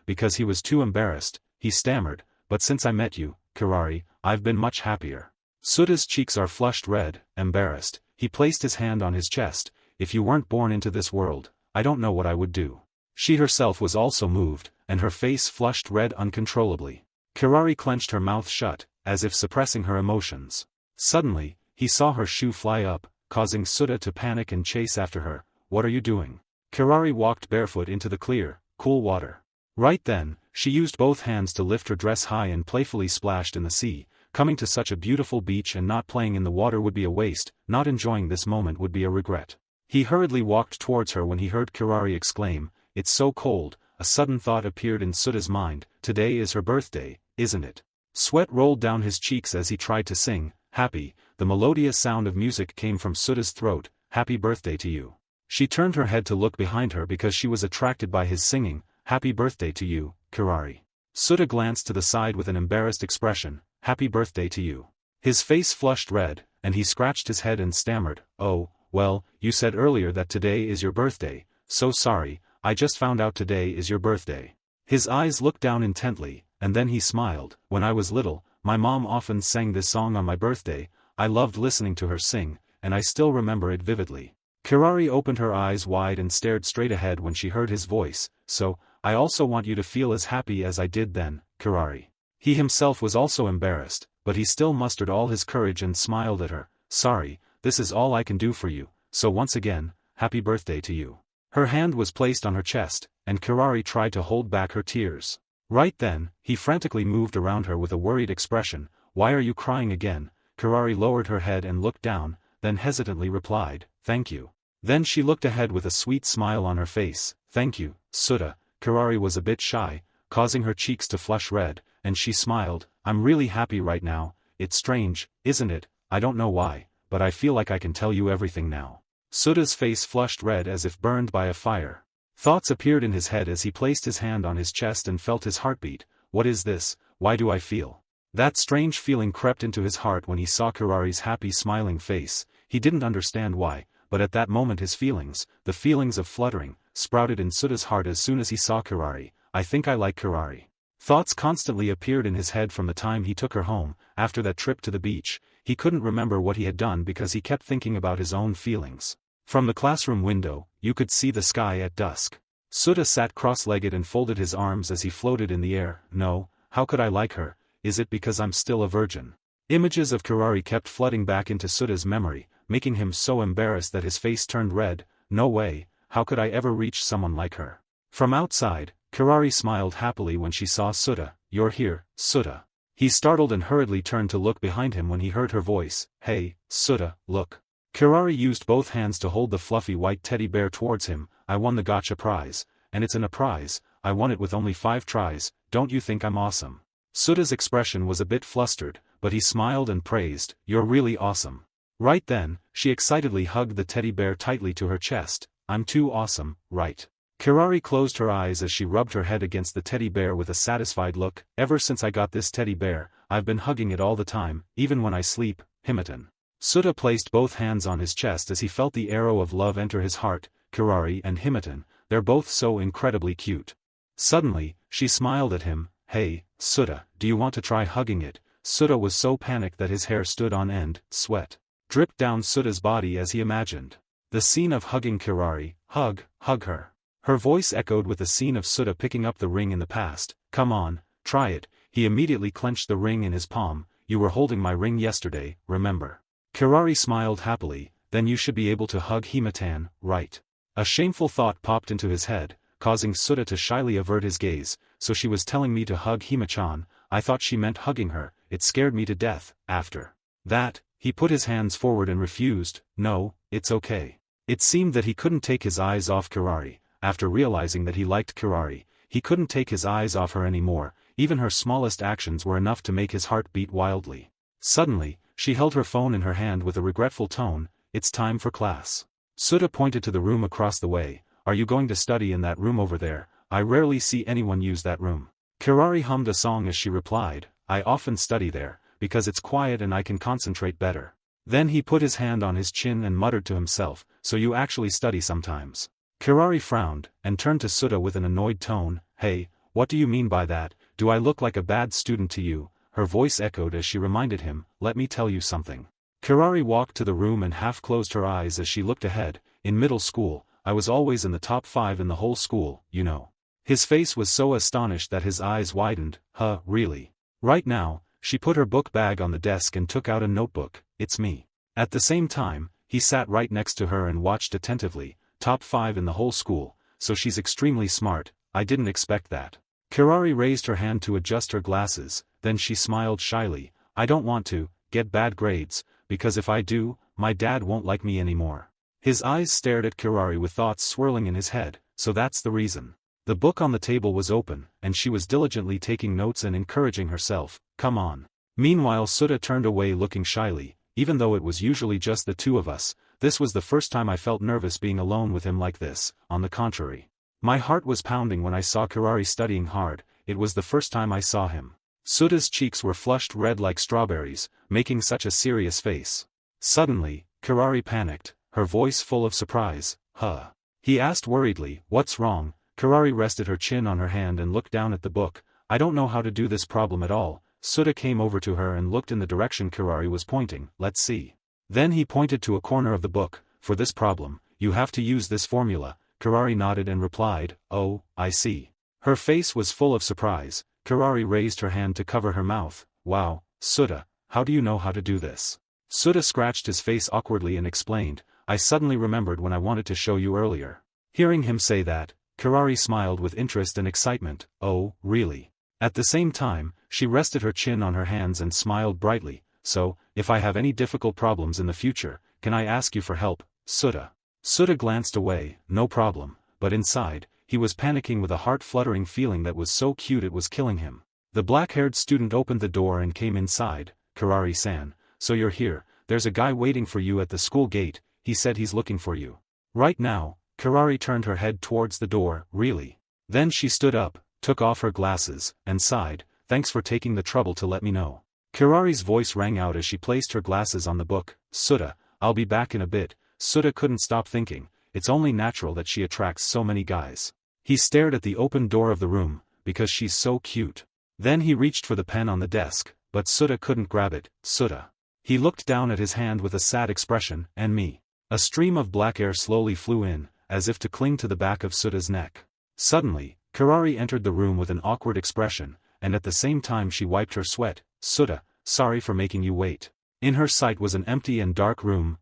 Because he was too embarrassed, he stammered, but since I met you, Kirari, I've been much happier. Suda's cheeks are flushed red, embarrassed. He placed his hand on his chest. If you weren't born into this world, I don't know what I would do. She herself was also moved, and her face flushed red uncontrollably. Kirari clenched her mouth shut, as if suppressing her emotions. Suddenly, he saw her shoe fly up, causing Suda to panic and chase after her. What are you doing? Kirari walked barefoot into the clear, cool water. Right then, she used both hands to lift her dress high and playfully splashed in the sea. Coming to such a beautiful beach and not playing in the water would be a waste, not enjoying this moment would be a regret. He hurriedly walked towards her when he heard Kirari exclaim, it's so cold. A sudden thought appeared in Suda's mind, today is her birthday, isn't it? Sweat rolled down his cheeks as he tried to sing, happy. The melodious sound of music came from Suda's throat, happy birthday to you. She turned her head to look behind her because she was attracted by his singing, "Happy birthday to you, Kirari." Suda glanced to the side with an embarrassed expression, "Happy birthday to you." His face flushed red, and he scratched his head and stammered, "Oh, well, you said earlier that today is your birthday, so sorry, I just found out today is your birthday." His eyes looked down intently, and then he smiled. "When I was little, my mom often sang this song on my birthday. I loved listening to her sing, and I still remember it vividly." Kirari opened her eyes wide and stared straight ahead when she heard his voice, "So, I also want you to feel as happy as I did then, Kirari." He himself was also embarrassed, but he still mustered all his courage and smiled at her. "Sorry, this is all I can do for you, so once again, happy birthday to you." Her hand was placed on her chest, and Kirari tried to hold back her tears. Right then, he frantically moved around her with a worried expression. "Why are you crying again?" Kirari lowered her head and looked down, then hesitantly replied, "Thank you." Then she looked ahead with a sweet smile on her face. "Thank you, Suda." Kirari was a bit shy, causing her cheeks to flush red, and she smiled, "I'm really happy right now. It's strange, isn't it? I don't know why, but I feel like I can tell you everything now." Suda's face flushed red as if burned by a fire. Thoughts appeared in his head as he placed his hand on his chest and felt his heartbeat. "What is this? Why do I feel?" That strange feeling crept into his heart when he saw Kirari's happy smiling face. He didn't understand why, but at that moment his feelings, the feelings of fluttering, sprouted in Suda's heart as soon as he saw Kirari. "I think I like Kirari." Thoughts constantly appeared in his head from the time he took her home. After that trip to the beach, he couldn't remember what he had done because he kept thinking about his own feelings. From the classroom window, you could see the sky at dusk. Suda sat cross-legged and folded his arms as he floated in the air. "No, how could I like her? Is it because I'm still a virgin?" Images of Kirari kept flooding back into Suda's memory, making him so embarrassed that his face turned red. "No way, how could I ever reach someone like her?" From outside, Kirari smiled happily when she saw Suda. "You're here, Suda." He startled and hurriedly turned to look behind him when he heard her voice. "Hey, Suda, look." Kirari used both hands to hold the fluffy white teddy bear towards him. "I won the gotcha prize, and it's a prize. I won it with only 5 tries, don't you think I'm awesome?" Suda's expression was a bit flustered, but he smiled and praised, "You're really awesome." Right then, she excitedly hugged the teddy bear tightly to her chest. "I'm too awesome, right?" Kirari closed her eyes as she rubbed her head against the teddy bear with a satisfied look. "Ever since I got this teddy bear, I've been hugging it all the time, even when I sleep." Himatan. Suda placed both hands on his chest as he felt the arrow of love enter his heart. "Kirari and Himatan, they're both so incredibly cute." Suddenly, she smiled at him. "Hey, Suda, do you want to try hugging it?" Suda was so panicked that his hair stood on end. Sweat dripped down Suda's body as he imagined the scene of hugging Kirari. Hug her." Her voice echoed with the scene of Suda picking up the ring in the past. "Come on, try it." He immediately clenched the ring in his palm. "You were holding my ring yesterday, remember?" Kirari smiled happily. "Then you should be able to hug Himatan, right?" A shameful thought popped into his head, causing Suda to shyly avert his gaze. "So she was telling me to hug Himachan. I thought she meant hugging her. It scared me to death." After that, he put his hands forward and refused. "No, it's okay." It seemed that he couldn't take his eyes off Kirari. After realizing that he liked Kirari, he couldn't take his eyes off her anymore. Even her smallest actions were enough to make his heart beat wildly. Suddenly, she held her phone in her hand with a regretful tone. "It's time for class." Suda pointed to the room across the way. "Are you going to study in that room over there? I rarely see anyone use that room." Kirari hummed a song as she replied, "I often study there, because it's quiet and I can concentrate better." Then he put his hand on his chin and muttered to himself, "So you actually study sometimes?" Kirari frowned, and turned to Suda with an annoyed tone. "Hey, what do you mean by that? Do I look like a bad student to you?" Her voice echoed as she reminded him, "Let me tell you something." Kirari walked to the room and half closed her eyes as she looked ahead. "In middle school, I was always in the top 5 in the whole school, you know." His face was so astonished that his eyes widened. "Huh, really?" Right now, she put her book bag on the desk and took out a notebook. "It's me." At the same time, he sat right next to her and watched attentively. "Top 5 in the whole school, so she's extremely smart. I didn't expect that." Kirari raised her hand to adjust her glasses, then she smiled shyly. "I don't want to get bad grades, because if I do, my dad won't like me anymore." His eyes stared at Kirari with thoughts swirling in his head. "So that's the reason." The book on the table was open, and she was diligently taking notes and encouraging herself. "Come on." Meanwhile Suda turned away looking shyly. "Even though it was usually just the two of us, this was the first time I felt nervous being alone with him like this. On the contrary, my heart was pounding when I saw Kirari studying hard. It was the first time I saw him. Suta's cheeks were flushed red like strawberries, making such a serious face. Suddenly, Kirari panicked, her voice full of surprise. Huh? He asked worriedly, what's wrong? Kirari rested her chin on her hand and looked down at the book. I don't know how to do this problem at all. Suta came over to her and looked in the direction Kirari was pointing. Let's see. Then he pointed to a corner of the book. For this problem, you have to use this formula. Kirari nodded and replied, oh, I see. Her face was full of surprise. Kirari raised her hand to cover her mouth. Wow, Suta, how do you know how to do this? Suta scratched his face awkwardly and explained, I suddenly remembered when I wanted to show you earlier. Hearing him say that, Kirari smiled with interest and excitement. Oh, really? At the same time, she rested her chin on her hands and smiled brightly. So, if I have any difficult problems in the future, can I ask you for help, Suta? Suta glanced away. No problem, but inside, he was panicking with a heart-fluttering feeling that was so cute it was killing him. The black-haired student opened the door and came inside. Kirari-san, so you're here. There's a guy waiting for you at the school gate. He said he's looking for you. Right now. Kirari turned her head towards the door. Really? Then she stood up, took off her glasses, and sighed. Thanks for taking the trouble to let me know. Kirari's voice rang out as she placed her glasses on the book. Suta, I'll be back in a bit. Suta couldn't stop thinking, it's only natural that she attracts so many guys. He stared at the open door of the room, because she's so cute. Then he reached for the pen on the desk, but Suta couldn't grab it. Suta. He looked down at his hand with a sad expression. And me. A stream of black air slowly flew in, as if to cling to the back of Suta's neck. Suddenly, Kirari entered the room with an awkward expression, and at the same time she wiped her sweat. Suta, sorry for making you wait. In her sight was an empty and dark room.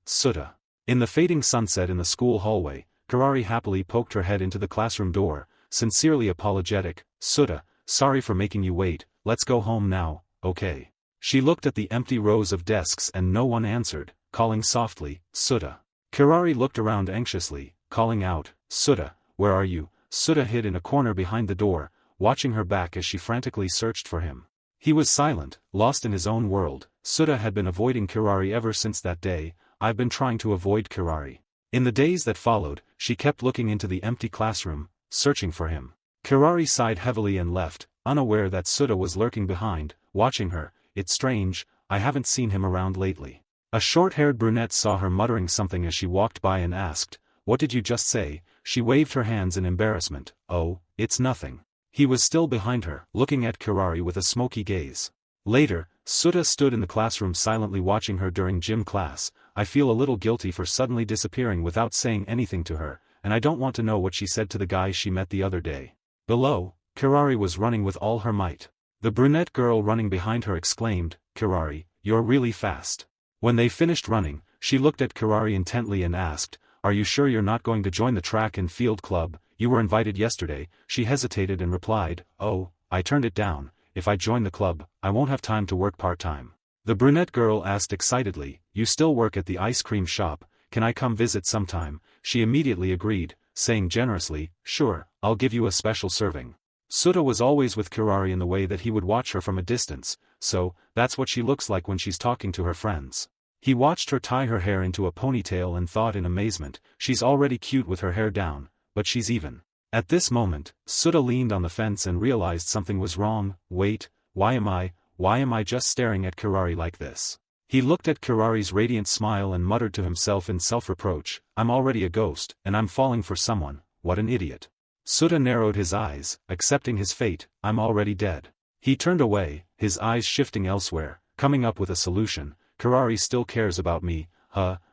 Suta. In the fading sunset in the school hallway, Kirari happily poked her head into the classroom door, sincerely apologetic. Suta, sorry for making you wait, let's go home now, okay? She looked at the empty rows of desks and no one answered, calling softly, Suta. Kirari looked around anxiously, calling out, Suta, where are you? Suta hid in a corner behind the door, watching her back as she frantically searched for him. He was silent, lost in his own world. Suta had been avoiding Kirari ever since that day. I've been trying to avoid Kirari. In the days that followed, she kept looking into the empty classroom, searching for him. Kirari sighed heavily and left, unaware that Suta was lurking behind, watching her. It's strange, I haven't seen him around lately. A short-haired brunette saw her muttering something as she walked by and asked, what did you just say? She waved her hands in embarrassment. Oh, it's nothing. He was still behind her, looking at Kirari with a smoky gaze. Later, Suta stood in the classroom silently watching her during gym class. I feel a little guilty for suddenly disappearing without saying anything to her, and I don't want to know what she said to the guy she met the other day. Below, Kirari was running with all her might. The brunette girl running behind her exclaimed, Kirari, you're really fast. When they finished running, she looked at Kirari intently and asked, are you sure you're not going to join the track and field club? You were invited yesterday. She hesitated and replied, oh, I turned it down. If I join the club, I won't have time to work part-time. The brunette girl asked excitedly, you still work at the ice cream shop, can I come visit sometime? She immediately agreed, saying generously, sure, I'll give you a special serving. Suta was always with Kirari in the way that he would watch her from a distance, so, that's what she looks like when she's talking to her friends. He watched her tie her hair into a ponytail and thought in amazement, she's already cute with her hair down, but she's even. At this moment, Suta leaned on the fence and realized something was wrong. Wait, why am I just staring at Kirari like this? He looked at Kirari's radiant smile and muttered to himself in self-reproach, I'm already a ghost, and I'm falling for someone, what an idiot. Suta narrowed his eyes, accepting his fate, I'm already dead. He turned away, his eyes shifting elsewhere, coming up with a solution. Kirari still cares about me.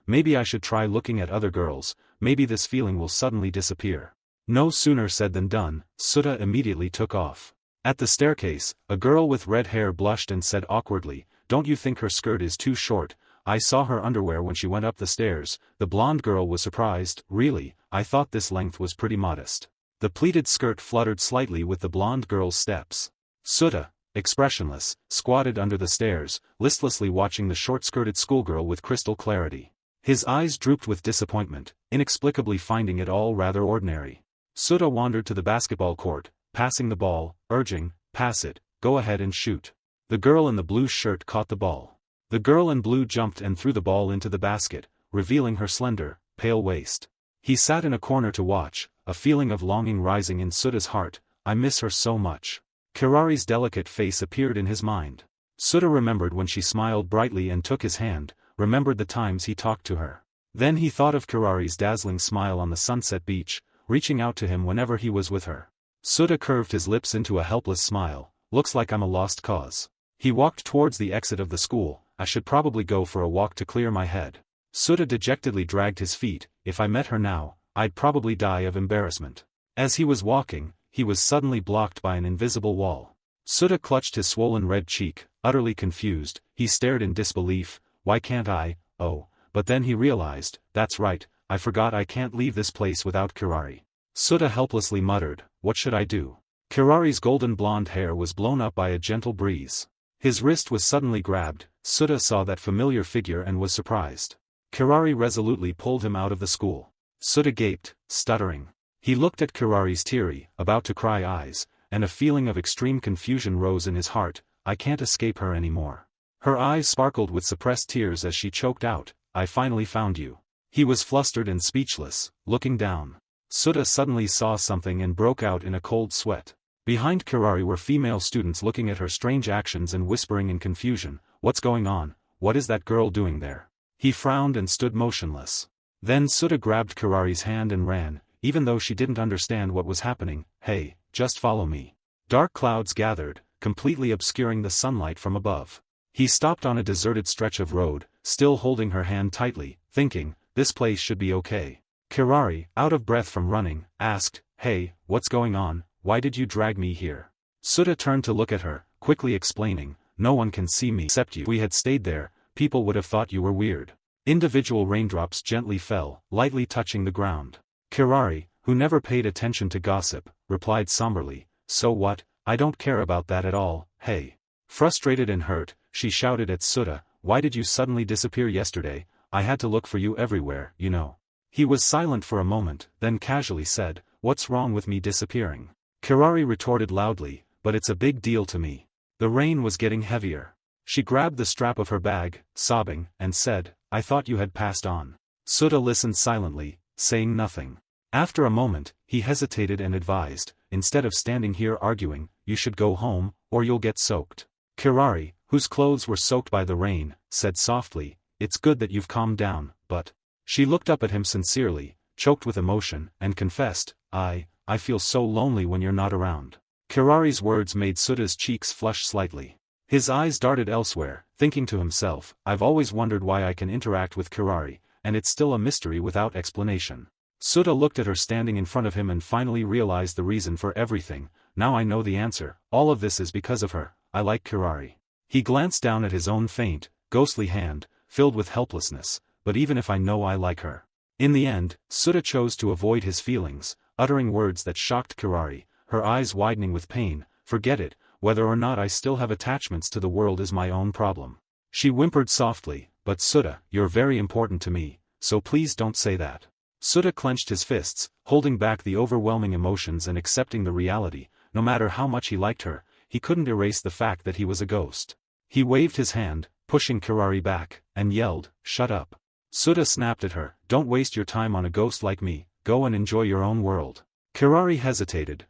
Maybe I should try looking at other girls, maybe this feeling will suddenly disappear. No sooner said than done, Suta immediately took off. At the staircase, a girl with red hair blushed and said awkwardly, don't you think her skirt is too short? I saw her underwear when she went up the stairs. The blonde girl was surprised, really, I thought this length was pretty modest. The pleated skirt fluttered slightly with the blonde girl's steps. Suta, expressionless, squatted under the stairs, listlessly watching the short-skirted schoolgirl with crystal clarity. His eyes drooped with disappointment, inexplicably finding it all rather ordinary. Suta wandered to the basketball court, passing the ball, urging, pass it, go ahead and shoot. The girl in the blue shirt caught the ball. The girl in blue jumped and threw the ball into the basket. revealing her slender, pale waist. He sat in a corner to watch, a feeling of longing rising in Suta's heart. I miss her so much. Kirari's delicate face appeared in his mind. Suta remembered when she smiled brightly and took his hand, remembered the times he talked to her. Then he thought of Kirari's dazzling smile on the sunset beach, reaching out to him whenever he was with her. Suta curved his lips into a helpless smile. Looks like I'm a lost cause. He walked towards the exit of the school. I should probably go for a walk to clear my head. Suta dejectedly dragged his feet. If I met her now, I'd probably die of embarrassment. As he was walking, he was suddenly blocked by an invisible wall. Suta clutched his swollen red cheek, utterly confused. He stared in disbelief. Why can't I? Oh, but then he realized, that's right, I forgot I can't leave this place without Kirari. Suta helplessly muttered, what should I do? Kirari's golden blonde hair was blown up by a gentle breeze. His wrist was suddenly grabbed. Suta saw that familiar figure and was surprised. Kirari resolutely pulled him out of the school. Suta gaped, stuttering. He looked at Kirari's teary, about to cry eyes, and a feeling of extreme confusion rose in his heart. I can't escape her anymore. Her eyes sparkled with suppressed tears as she choked out, I finally found you. He was flustered and speechless, looking down. Suta suddenly saw something and broke out in a cold sweat. Behind Kirari were female students looking at her strange actions and whispering in confusion, what's going on? What is that girl doing there? He frowned and stood motionless. Then Suta grabbed Kirari's hand and ran, even though she didn't understand what was happening. Hey, just follow me. Dark clouds gathered, completely obscuring the sunlight from above. He stopped on a deserted stretch of road, still holding her hand tightly, thinking, this place should be okay. Kirari, out of breath from running, asked, hey, what's going on? Why did you drag me here? Suta turned to look at her, quickly explaining, no one can see me except you. If we had stayed there, people would have thought you were weird. Individual raindrops gently fell, lightly touching the ground. Kirari, who never paid attention to gossip, replied somberly, so what? I don't care about that at all, hey. Frustrated and hurt, she shouted at Suta, why did you suddenly disappear yesterday? I had to look for you everywhere, you know. He was silent for a moment, then casually said, what's wrong with me disappearing? Kirari retorted loudly, but it's a big deal to me. The rain was getting heavier. She grabbed the strap of her bag, sobbing, and said, I thought you had passed on. Suta listened silently, saying nothing. After a moment, he hesitated and advised, instead of standing here arguing, you should go home, or you'll get soaked. Kirari, whose clothes were soaked by the rain, said softly, it's good that you've calmed down, but... She looked up at him sincerely, choked with emotion, and confessed, I feel so lonely when you're not around. Kirari's words made Suta's cheeks flush slightly. His eyes darted elsewhere, thinking to himself, I've always wondered why I can interact with Kirari, and it's still a mystery without explanation. Suta looked at her standing in front of him and finally realized the reason for everything. Now I know the answer, all of this is because of her, I like Kirari. He glanced down at his own faint, ghostly hand, filled with helplessness, but even if I know I like her. In the end, Suta chose to avoid his feelings, uttering words that shocked Kirari, her eyes widening with pain, forget it, whether or not I still have attachments to the world is my own problem. She whimpered softly, but Suta, you're very important to me, so please don't say that. Suta clenched his fists, holding back the overwhelming emotions and accepting the reality, no matter how much he liked her, he couldn't erase the fact that he was a ghost. He waved his hand, pushing Kirari back, and yelled, shut up. Suta snapped at her, don't waste your time on a ghost like me, go and enjoy your own world. Kirari hesitated,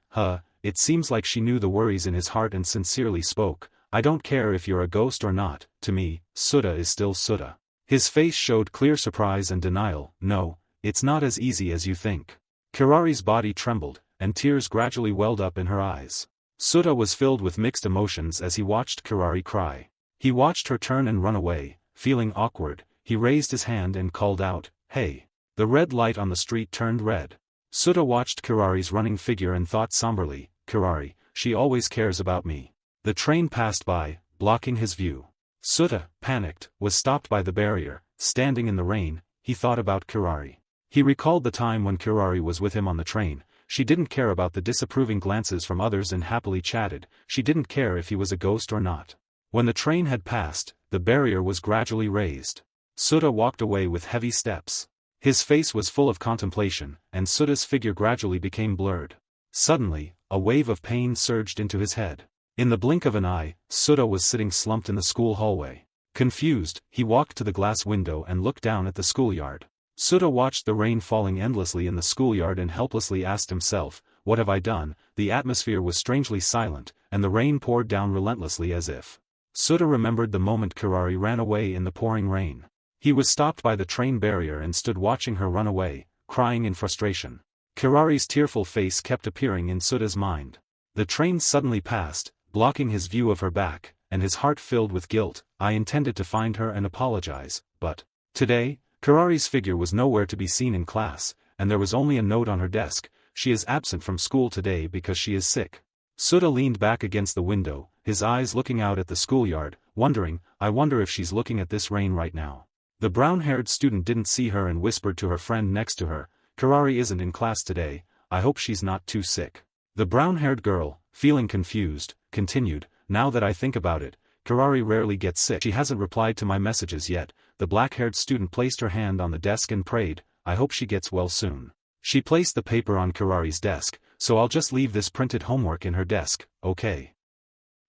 it seems like she knew the worries in his heart and sincerely spoke, I don't care if you're a ghost or not, to me, Suta is still Suta. His face showed clear surprise and denial, no, it's not as easy as you think. Kirari's body trembled, and tears gradually welled up in her eyes. Suta was filled with mixed emotions as he watched Kirari cry. He watched her turn and run away, feeling awkward, he raised his hand and called out, hey. The red light on the street turned red. Suta watched Kirari's running figure and thought somberly, Kirari, she always cares about me. The train passed by, blocking his view. Suta, panicked, was stopped by the barrier, standing in the rain, he thought about Kirari. He recalled the time when Kirari was with him on the train, she didn't care about the disapproving glances from others and happily chatted, she didn't care if he was a ghost or not. When the train had passed, the barrier was gradually raised. Suta walked away with heavy steps. His face was full of contemplation, and Suta's figure gradually became blurred. Suddenly, a wave of pain surged into his head. In the blink of an eye, Suta was sitting slumped in the school hallway. Confused, he walked to the glass window and looked down at the schoolyard. Suda watched the rain falling endlessly in the schoolyard and helplessly asked himself, what have I done? The atmosphere was strangely silent, and the rain poured down relentlessly as if. Suda remembered the moment Kirari ran away in the pouring rain. He was stopped by the train barrier and stood watching her run away, crying in frustration. Kirari's tearful face kept appearing in Suda's mind. The train suddenly passed, blocking his view of her back, and his heart filled with guilt. I intended to find her and apologize, but today, Kirari's figure was nowhere to be seen in class, and there was only a note on her desk: she is absent from school today because she is sick. Suda leaned back against the window, his eyes looking out at the schoolyard, wondering, I wonder if she's looking at this rain right now. The brown-haired student didn't see her and whispered to her friend next to her, Kirari isn't in class today, I hope she's not too sick. The brown-haired girl, feeling confused, continued, now that I think about it, Kirari rarely gets sick. She hasn't replied to my messages yet. The black-haired student placed her hand on the desk and prayed, I hope she gets well soon. She placed the paper on Kirari's desk, so I'll just leave this printed homework in her desk, okay?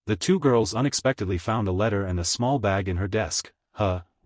The two girls unexpectedly found a letter and a small bag in her desk.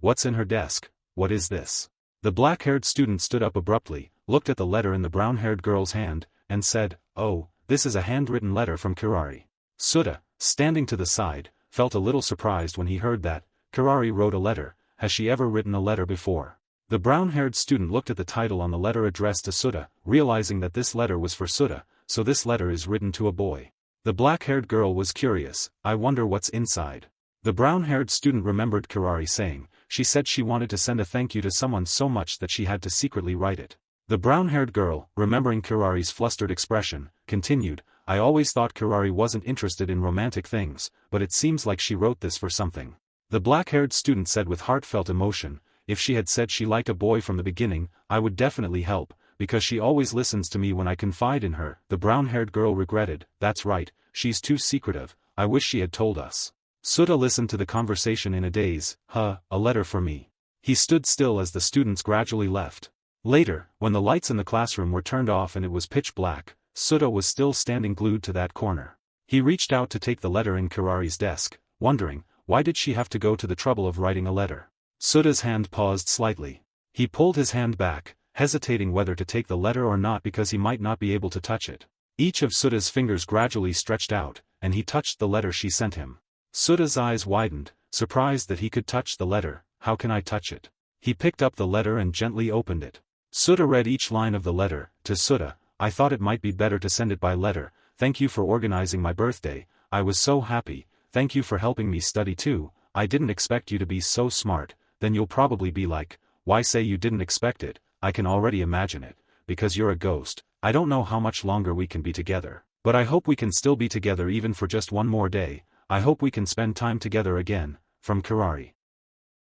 What's in her desk? What is this? The black-haired student stood up abruptly, looked at the letter in the brown-haired girl's hand, and said, oh, this is a handwritten letter from Kirari. Suda, standing to the side, felt a little surprised when he heard that. Kirari wrote a letter. Has she ever written a letter before? The brown-haired student looked at the title on the letter addressed to Suda, realizing that this letter was for Suda, so this letter is written to a boy. The black-haired girl was curious, I wonder what's inside. The brown-haired student remembered Kirari saying, she said she wanted to send a thank you to someone so much that she had to secretly write it. The brown-haired girl, remembering Kirari's flustered expression, continued, I always thought Kirari wasn't interested in romantic things, but it seems like she wrote this for something. The black-haired student said with heartfelt emotion, if she had said she liked a boy from the beginning, I would definitely help, because she always listens to me when I confide in her. The brown-haired girl regretted, that's right, she's too secretive, I wish she had told us. Suda listened to the conversation in a daze. A letter for me. He stood still as the students gradually left. Later, when the lights in the classroom were turned off and it was pitch black, Suda was still standing glued to that corner. He reached out to take the letter in Kirari's desk, wondering, why did she have to go to the trouble of writing a letter? Suda's hand paused slightly. He pulled his hand back, hesitating whether to take the letter or not because he might not be able to touch it. Each of Suda's fingers gradually stretched out, and he touched the letter she sent him. Suda's eyes widened, surprised that he could touch the letter. How can I touch it? He picked up the letter and gently opened it. Suda read each line of the letter. To Suda, I thought it might be better to send it by letter. Thank you for organizing my birthday, I was so happy. Thank you for helping me study too. I didn't expect you to be so smart. Then you'll probably be like, why say you didn't expect it? I can already imagine it. Because you're a ghost. I don't know how much longer we can be together. But I hope we can still be together even for just one more day. I hope we can spend time together again. From Kirari.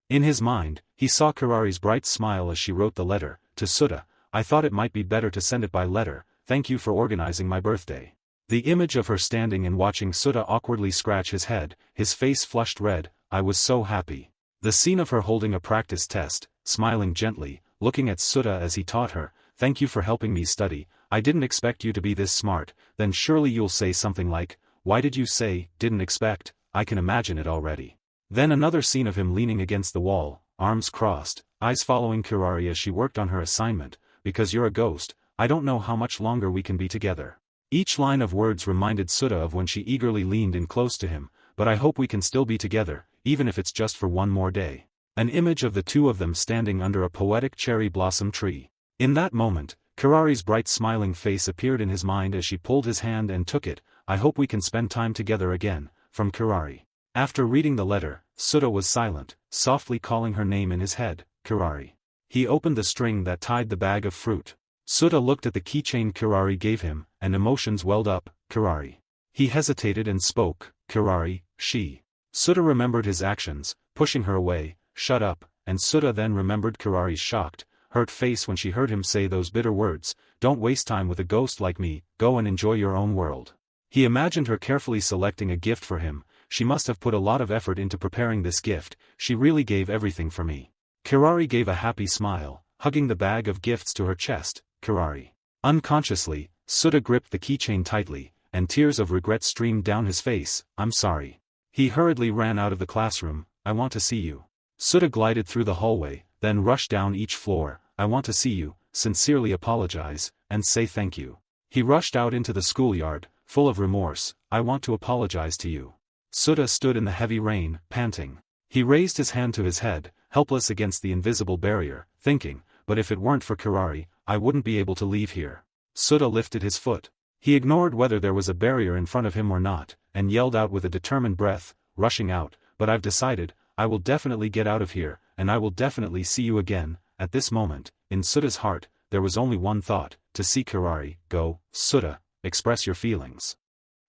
In his mind, he saw Kirari's bright smile as she wrote the letter. To Suda, I thought it might be better to send it by letter. Thank you for organizing my birthday. The image of her standing and watching Suda awkwardly scratch his head, his face flushed red. I was so happy. The scene of her holding a practice test, smiling gently, looking at Suda as he taught her, thank you for helping me study, I didn't expect you to be this smart. Then surely you'll say something like, why did you say, didn't expect? I can imagine it already. Then another scene of him leaning against the wall, arms crossed, eyes following Kirari as she worked on her assignment, because you're a ghost, I don't know how much longer we can be together. Each line of words reminded Suda of when she eagerly leaned in close to him, but I hope we can still be together, even if it's just for one more day. An image of the two of them standing under a poetic cherry blossom tree. In that moment, Kirari's bright smiling face appeared in his mind as she pulled his hand and took it. I hope we can spend time together again. From Kirari. After reading the letter, Suda was silent, softly calling her name in his head, Kirari. He opened the string that tied the bag of fruit. Suda looked at the keychain Kirari gave him, and emotions welled up. Kirari. He hesitated and spoke, Kirari, she. Suda remembered his actions, pushing her away, shut up, and Suda then remembered Kirari's shocked, hurt face when she heard him say those bitter words, don't waste time with a ghost like me, go and enjoy your own world. He imagined her carefully selecting a gift for him. She must have put a lot of effort into preparing this gift, she really gave everything for me. Kirari gave a happy smile, hugging the bag of gifts to her chest. Kirari. Unconsciously, Suda gripped the keychain tightly, and tears of regret streamed down his face. I'm sorry. He hurriedly ran out of the classroom, I want to see you. Suda glided through the hallway, then rushed down each floor. I want to see you, sincerely apologize, and say thank you. He rushed out into the schoolyard, full of remorse. I want to apologize to you. Suda stood in the heavy rain, panting. He raised his hand to his head, helpless against the invisible barrier, thinking, but if it weren't for Kirari, I wouldn't be able to leave here. Suda lifted his foot. He ignored whether there was a barrier in front of him or not, and yelled out with a determined breath, rushing out, but I've decided, I will definitely get out of here, and I will definitely see you again. At this moment, in Suda's heart, there was only one thought, to see Kirari. Go, Suda, express your feelings.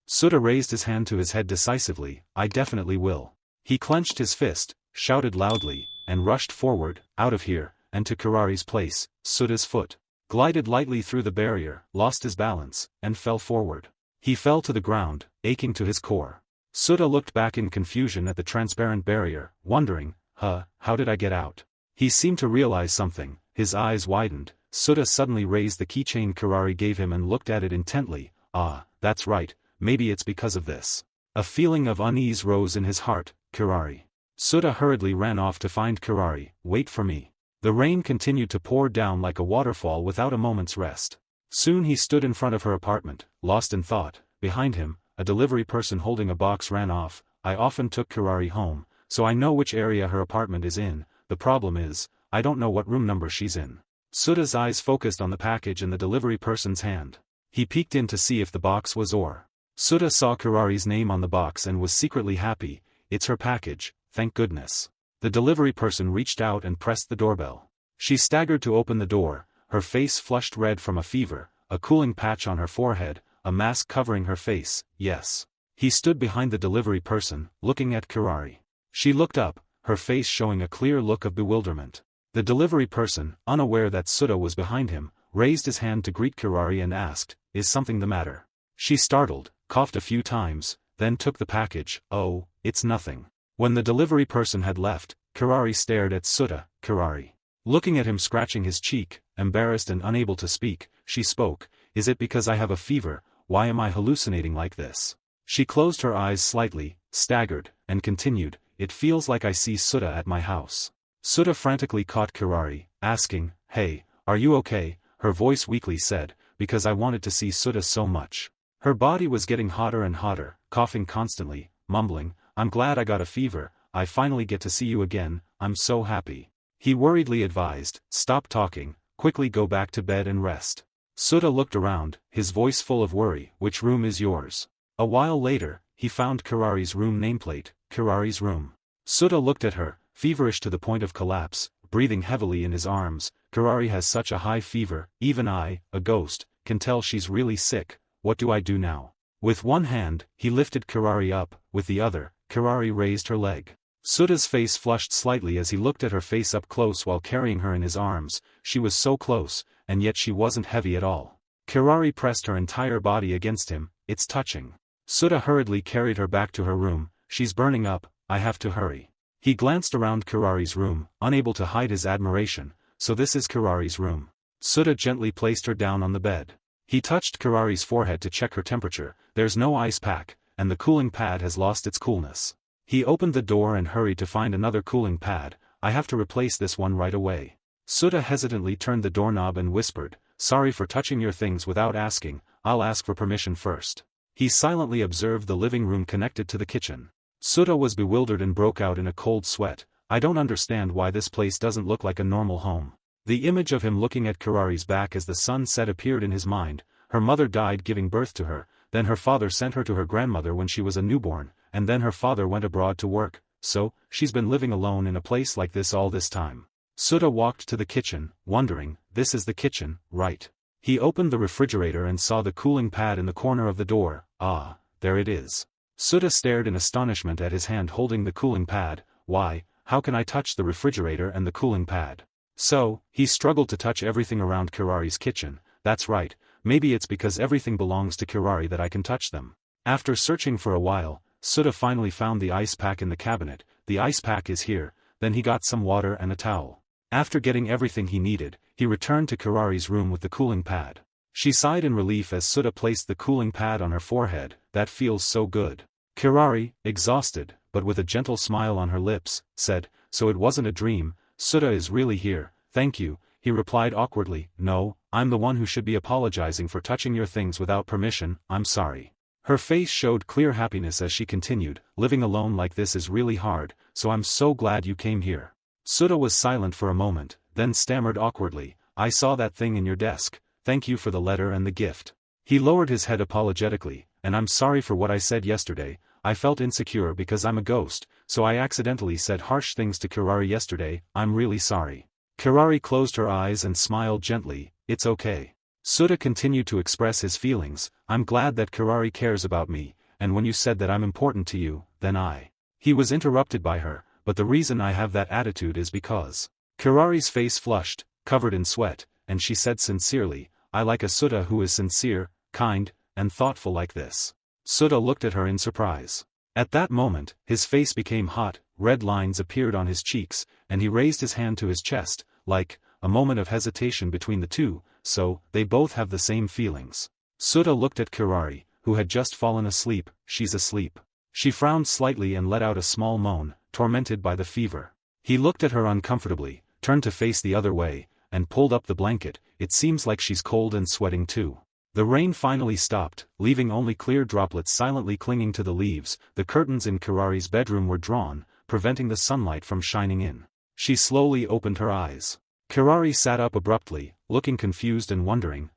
Suda raised his hand to his head decisively. I definitely will. He clenched his fist, shouted loudly, and rushed forward, out of here, and to Kirari's place. Suda's foot glided lightly through the barrier, lost his balance, and fell forward. He fell to the ground, aching to his core. Suda looked back in confusion at the transparent barrier, wondering, how did I get out? He seemed to realize something, his eyes widened. Suda suddenly raised the keychain Kirari gave him and looked at it intently. Ah, that's right, maybe it's because of this. A feeling of unease rose in his heart. Kirari. Suda hurriedly ran off to find Kirari. Wait for me. The rain continued to pour down like a waterfall without a moment's rest. Soon he stood in front of her apartment, lost in thought. Behind him, a delivery person holding a box ran off. I often took Kirari home, so I know which area her apartment is in. The problem is, I don't know what room number she's in. Suda's eyes focused on the package in the delivery person's hand. He peeked in to see if the box was or. Suda saw Kirari's name on the box and was secretly happy. It's her package, thank goodness. The delivery person reached out and pressed the doorbell. She staggered to open the door, her face flushed red from a fever, a cooling patch on her forehead, a mask covering her face. Yes. He stood behind the delivery person, looking at Kirari. She looked up, her face showing a clear look of bewilderment. The delivery person, unaware that Suda was behind him, raised his hand to greet Kirari and asked, is something the matter? She startled, coughed a few times, then took the package. Oh, it's nothing. When the delivery person had left, Kirari stared at Suda. Kirari. Looking at him scratching his cheek, embarrassed and unable to speak, she spoke, is it because I have a fever? Why am I hallucinating like this? She closed her eyes slightly, staggered, and continued, it feels like I see Suda at my house. Suda frantically caught Kirari, asking, hey, are you okay? Her voice weakly said, because I wanted to see Suda so much. Her body was getting hotter and hotter, coughing constantly, mumbling, I'm glad I got a fever, I finally get to see you again, I'm so happy. He worriedly advised, stop talking, quickly go back to bed and rest. Suda looked around, his voice full of worry, which room is yours? A while later, he found Kirari's room nameplate, Kirari's room. Suda looked at her, feverish to the point of collapse, breathing heavily in his arms. Kirari has such a high fever, even I, a ghost, can tell she's really sick. What do I do now? With one hand, he lifted Kirari up, with the other, Kirari raised her leg. Suda's face flushed slightly as he looked at her face up close while carrying her in his arms. She was so close, and yet she wasn't heavy at all. Kirari pressed her entire body against him. It's touching. Suda hurriedly carried her back to her room. She's burning up, I have to hurry. He glanced around Kirari's room, unable to hide his admiration. So this is Kirari's room. Suda gently placed her down on the bed. He touched Kirari's forehead to check her temperature. There's no ice pack, and the cooling pad has lost its coolness. He opened the door and hurried to find another cooling pad. I have to replace this one right away. Suda hesitantly turned the doorknob and whispered, sorry for touching your things without asking, I'll ask for permission first. He silently observed the living room connected to the kitchen. Suda was bewildered and broke out in a cold sweat. I don't understand why this place doesn't look like a normal home. The image of him looking at Kirari's back as the sun set appeared in his mind. Her mother died giving birth to her, then her father sent her to her grandmother when she was a newborn, and then her father went abroad to work, so, she's been living alone in a place like this all this time. Suda walked to the kitchen, wondering, this is the kitchen, right? He opened the refrigerator and saw the cooling pad in the corner of the door. Ah, there it is. Suda stared in astonishment at his hand holding the cooling pad. Why, how can I touch the refrigerator and the cooling pad? So, he struggled to touch everything around Kirari's kitchen. That's right, maybe it's because everything belongs to Kirari that I can touch them. After searching for a while, Suda finally found the ice pack in the cabinet. The ice pack is here. Then he got some water and a towel. After getting everything he needed, he returned to Kirari's room with the cooling pad. She sighed in relief as Suda placed the cooling pad on her forehead. That feels so good. Kirari, exhausted, but with a gentle smile on her lips, said, "So it wasn't a dream, Suda is really here, thank you." He replied awkwardly, "No, I'm the one who should be apologizing for touching your things without permission, I'm sorry." Her face showed clear happiness as she continued, "Living alone like this is really hard, so I'm so glad you came here." Suda was silent for a moment, then stammered awkwardly, "I saw that thing in your desk, thank you for the letter and the gift." He lowered his head apologetically, "And I'm sorry for what I said yesterday, I felt insecure because I'm a ghost, so I accidentally said harsh things to Kirari yesterday, I'm really sorry." Kirari closed her eyes and smiled gently, "It's okay." Suda continued to express his feelings, "I'm glad that Kirari cares about me, and when you said that I'm important to you, then I..." He was interrupted by her, "But the reason I have that attitude is because..." Kirari's face flushed, covered in sweat, and she said sincerely, "I like a Suda who is sincere, kind, and thoughtful like this." Suda looked at her in surprise. At that moment, his face became hot, red lines appeared on his cheeks, and he raised his hand to his chest, like, a moment of hesitation between the two, so, they both have the same feelings. Suda looked at Kirari, who had just fallen asleep, "She's asleep." She frowned slightly and let out a small moan, tormented by the fever. He looked at her uncomfortably, turned to face the other way, and pulled up the blanket, "It seems like she's cold and sweating too." The rain finally stopped, leaving only clear droplets silently clinging to the leaves. The curtains in Kirari's bedroom were drawn, preventing the sunlight from shining in. She slowly opened her eyes. Kirari sat up abruptly, looking confused and wondering,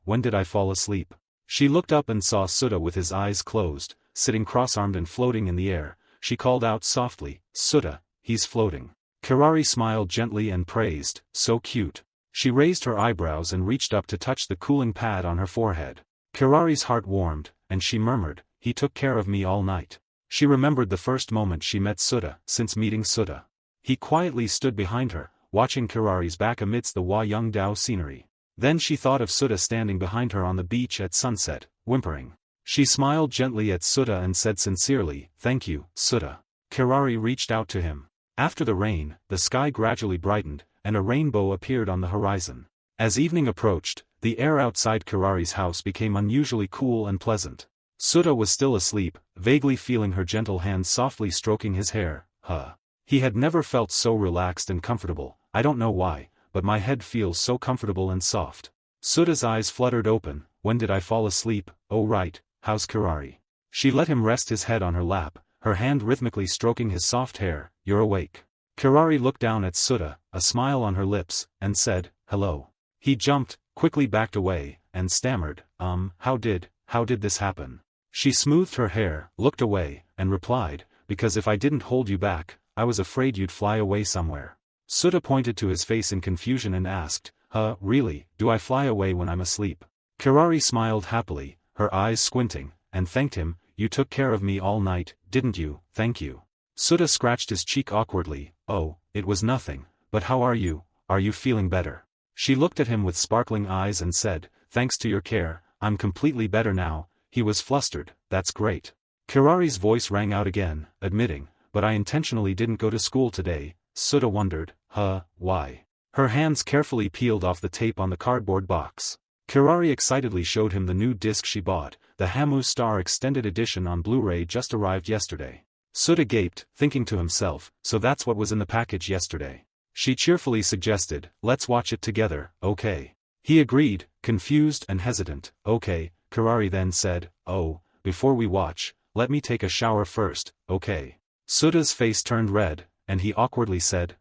when did I fall asleep?" She looked up and saw Suda with his eyes closed, sitting cross-armed and floating in the air. She called out softly, "Suda, he's floating." Kirari smiled gently and praised, "So cute." She raised her eyebrows and reached up to touch the cooling pad on her forehead. Kirari's heart warmed, and she murmured, "He took care of me all night." She remembered the first moment she met Suda, since meeting Suda. He quietly stood behind her, watching Kirari's back amidst the Wa-Young-Dao scenery. Then she thought of Suda standing behind her on the beach at sunset, whimpering. She smiled gently at Suda and said sincerely, "Thank you, Suda." Kirari reached out to him. After the rain, the sky gradually brightened, and a rainbow appeared on the horizon. As evening approached, the air outside Kirari's house became unusually cool and pleasant. Suda was still asleep, vaguely feeling her gentle hands softly stroking his hair. He had never felt so relaxed and comfortable. "I don't know why, but my head feels so comfortable and soft." Suda's eyes fluttered open, "When did I fall asleep? Oh right, how's Kirari?" She let him rest his head on her lap, her hand rhythmically stroking his soft hair. "You're awake." Kirari looked down at Suda, a smile on her lips, and said, "Hello." He jumped, quickly backed away, and stammered, how did this happen?" She smoothed her hair, looked away, and replied, "Because if I didn't hold you back, I was afraid you'd fly away somewhere." Suda pointed to his face in confusion and asked, Really, do I fly away when I'm asleep?" Kirari smiled happily, her eyes squinting, and thanked him, "You took care of me all night, didn't you? Thank you." Suda scratched his cheek awkwardly, "Oh, it was nothing, but how are you? Are you feeling better?" She looked at him with sparkling eyes and said, "Thanks to your care, I'm completely better now." He was flustered, "That's great." Kirari's voice rang out again, admitting, "But I intentionally didn't go to school today." Suda wondered, why? Her hands carefully peeled off the tape on the cardboard box. Kirari excitedly showed him the new disc she bought. The Hamu Star Extended Edition on Blu-ray just arrived yesterday. Suda gaped, thinking to himself, so that's what was in the package yesterday. She cheerfully suggested, "Let's watch it together, okay?" He agreed, confused and hesitant. "Okay." Kirari then said, "Oh, before we watch, let me take a shower first, okay?" Suda's face turned red, and he awkwardly said,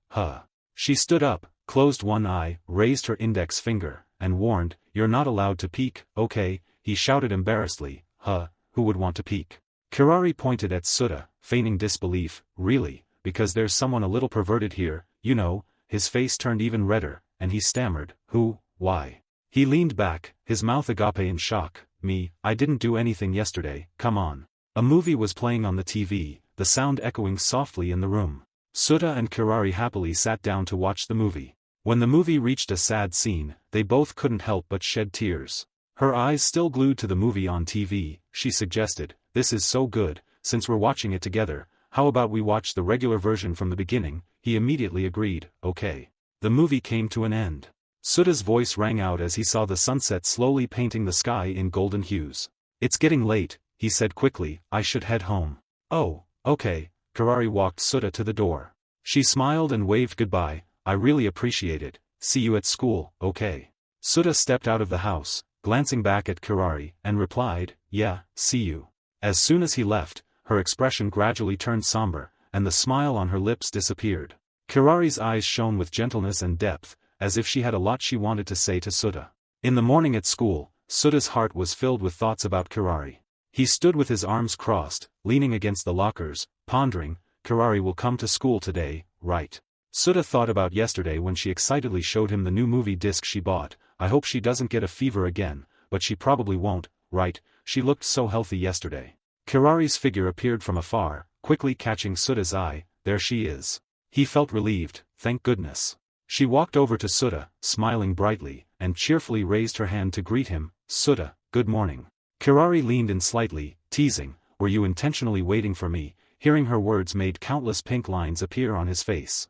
She stood up, closed one eye, raised her index finger, and warned, "You're not allowed to peek." "Okay," he shouted embarrassedly, who would want to peek?" Kirari pointed at Suda, feigning disbelief, "Really, because there's someone a little perverted here, you know." His face turned even redder, and he stammered, "Who, why?" He leaned back, his mouth agape in shock, "Me, I didn't do anything yesterday, come on." A movie was playing on the TV, the sound echoing softly in the room. Suda and Kirari happily sat down to watch the movie. When the movie reached a sad scene, they both couldn't help but shed tears. Her eyes still glued to the movie on TV, she suggested, "This is so good, since we're watching it together, how about we watch the regular version from the beginning?" He immediately agreed, "Okay." The movie came to an end. Suda's voice rang out as he saw the sunset slowly painting the sky in golden hues. "It's getting late," he said quickly, "I should head home." "Oh, okay." Kirari walked Suda to the door. She smiled and waved goodbye. I really appreciate it, see you at school, okay? Suda stepped out of the house, glancing back at Kirari, and replied, yeah, see you. As soon as he left, her expression gradually turned somber, and the smile on her lips disappeared. Kirari's eyes shone with gentleness and depth, as if she had a lot she wanted to say to Suda. In the morning at school, Suda's heart was filled with thoughts about Kirari. He stood with his arms crossed, leaning against the lockers, pondering, Kirari will come to school today, right? Suda thought about yesterday when she excitedly showed him the new movie disc she bought. I hope she doesn't get a fever again, but she probably won't, right? She looked so healthy yesterday. Kirari's figure appeared from afar, quickly catching Suda's eye. There she is. He felt relieved, thank goodness. She walked over to Suda, smiling brightly, and cheerfully raised her hand to greet him. Suda, good morning. Kirari leaned in slightly, teasing, were you intentionally waiting for me? Hearing her words made countless pink lines appear on his face.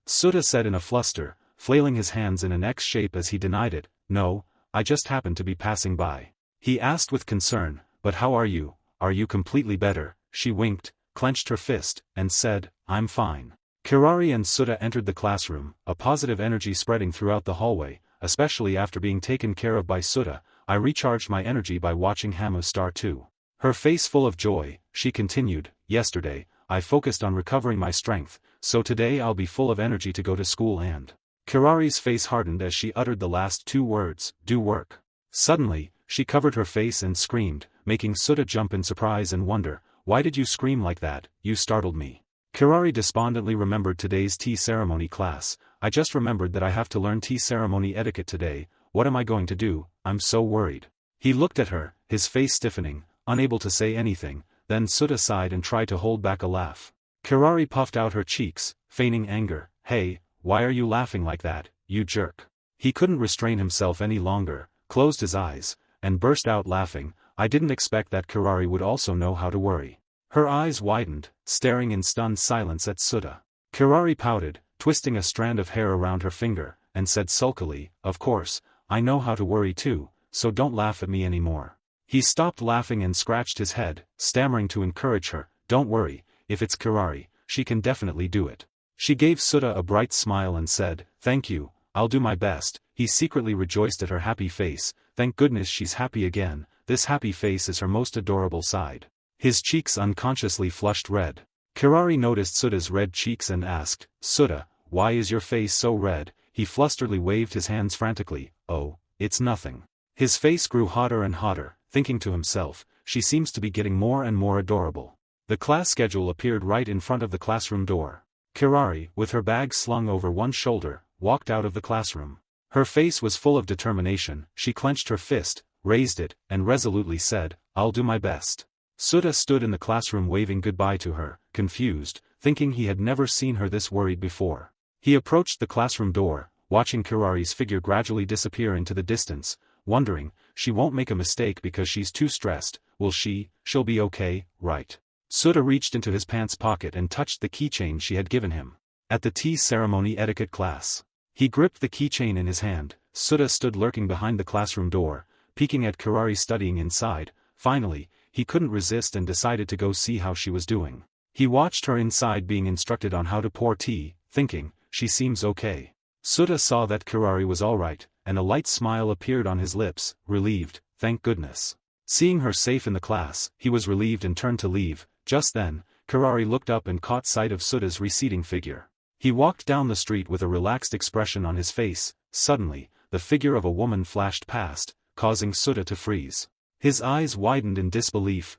Suda said in a fluster, flailing his hands in an X shape as he denied it. No, I just happened to be passing by. He asked with concern, but how are you? Are you completely better? She winked, clenched her fist, and said, I'm fine. Kirari and Suda entered the classroom, a positive energy spreading throughout the hallway, especially after being taken care of by Suda. I recharged my energy by watching Hamu Star 2. Her face full of joy, she continued, yesterday, I focused on recovering my strength, so today I'll be full of energy to go to school and... Kirari's face hardened as she uttered the last two words, do work. Suddenly, she covered her face and screamed, making Suda jump in surprise and wonder, why did you scream like that? You startled me. Kirari despondently remembered today's tea ceremony class. I just remembered that I have to learn tea ceremony etiquette today. What am I going to do? I'm so worried. He looked at her, his face stiffening, unable to say anything, then Suda sighed and tried to hold back a laugh. Kirari puffed out her cheeks, feigning anger. Hey, why are you laughing like that, you jerk? He couldn't restrain himself any longer, closed his eyes, and burst out laughing. I didn't expect that Kirari would also know how to worry. Her eyes widened, staring in stunned silence at Suda. Kirari pouted, twisting a strand of hair around her finger, and said sulkily, of course, I know how to worry too, so don't laugh at me anymore. He stopped laughing and scratched his head, stammering to encourage her, don't worry, if it's Kirari, she can definitely do it. She gave Suda a bright smile and said, thank you, I'll do my best. He secretly rejoiced at her happy face, thank goodness she's happy again, this happy face is her most adorable side. His cheeks unconsciously flushed red. Kirari noticed Suda's red cheeks and asked, Suda, why is your face so red? He flusteredly waved his hands frantically, oh, it's nothing. His face grew hotter and hotter, thinking to himself, she seems to be getting more and more adorable. The class schedule appeared right in front of the classroom door. Kirari, with her bag slung over one shoulder, walked out of the classroom. Her face was full of determination. She clenched her fist, raised it, and resolutely said, I'll do my best. Suda stood in the classroom waving goodbye to her, confused, thinking he had never seen her this worried before. He approached the classroom door, watching Kirari's figure gradually disappear into the distance, wondering, she won't make a mistake because she's too stressed, will she? She'll be okay, right? Suda reached into his pants pocket and touched the keychain she had given him. At the tea ceremony etiquette class. He gripped the keychain in his hand. Suda stood lurking behind the classroom door, peeking at Kirari studying inside. Finally, he couldn't resist and decided to go see how she was doing. He watched her inside being instructed on how to pour tea, thinking, she seems okay. Suda saw that Kirari was alright, and a light smile appeared on his lips, relieved, thank goodness. Seeing her safe in the class, he was relieved and turned to leave. Just then, Kirari looked up and caught sight of Suda's receding figure. He walked down the street with a relaxed expression on his face. Suddenly, the figure of a woman flashed past, causing Suda to freeze. His eyes widened in disbelief.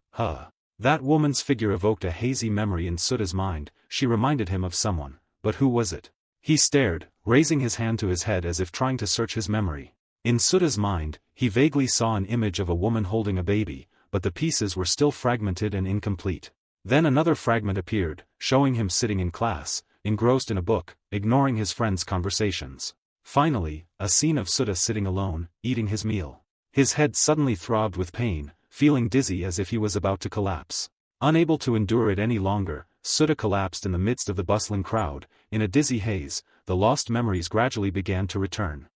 That woman's figure evoked a hazy memory in Suda's mind. She reminded him of someone. But who was it? He stared, raising his hand to his head as if trying to search his memory. In Suda's mind, he vaguely saw an image of a woman holding a baby, but the pieces were still fragmented and incomplete. Then another fragment appeared, showing him sitting in class, engrossed in a book, ignoring his friends' conversations. Finally, a scene of Suda sitting alone, eating his meal. His head suddenly throbbed with pain, feeling dizzy as if he was about to collapse. Unable to endure it any longer, Suda collapsed in the midst of the bustling crowd. In a dizzy haze, the lost memories gradually began to return.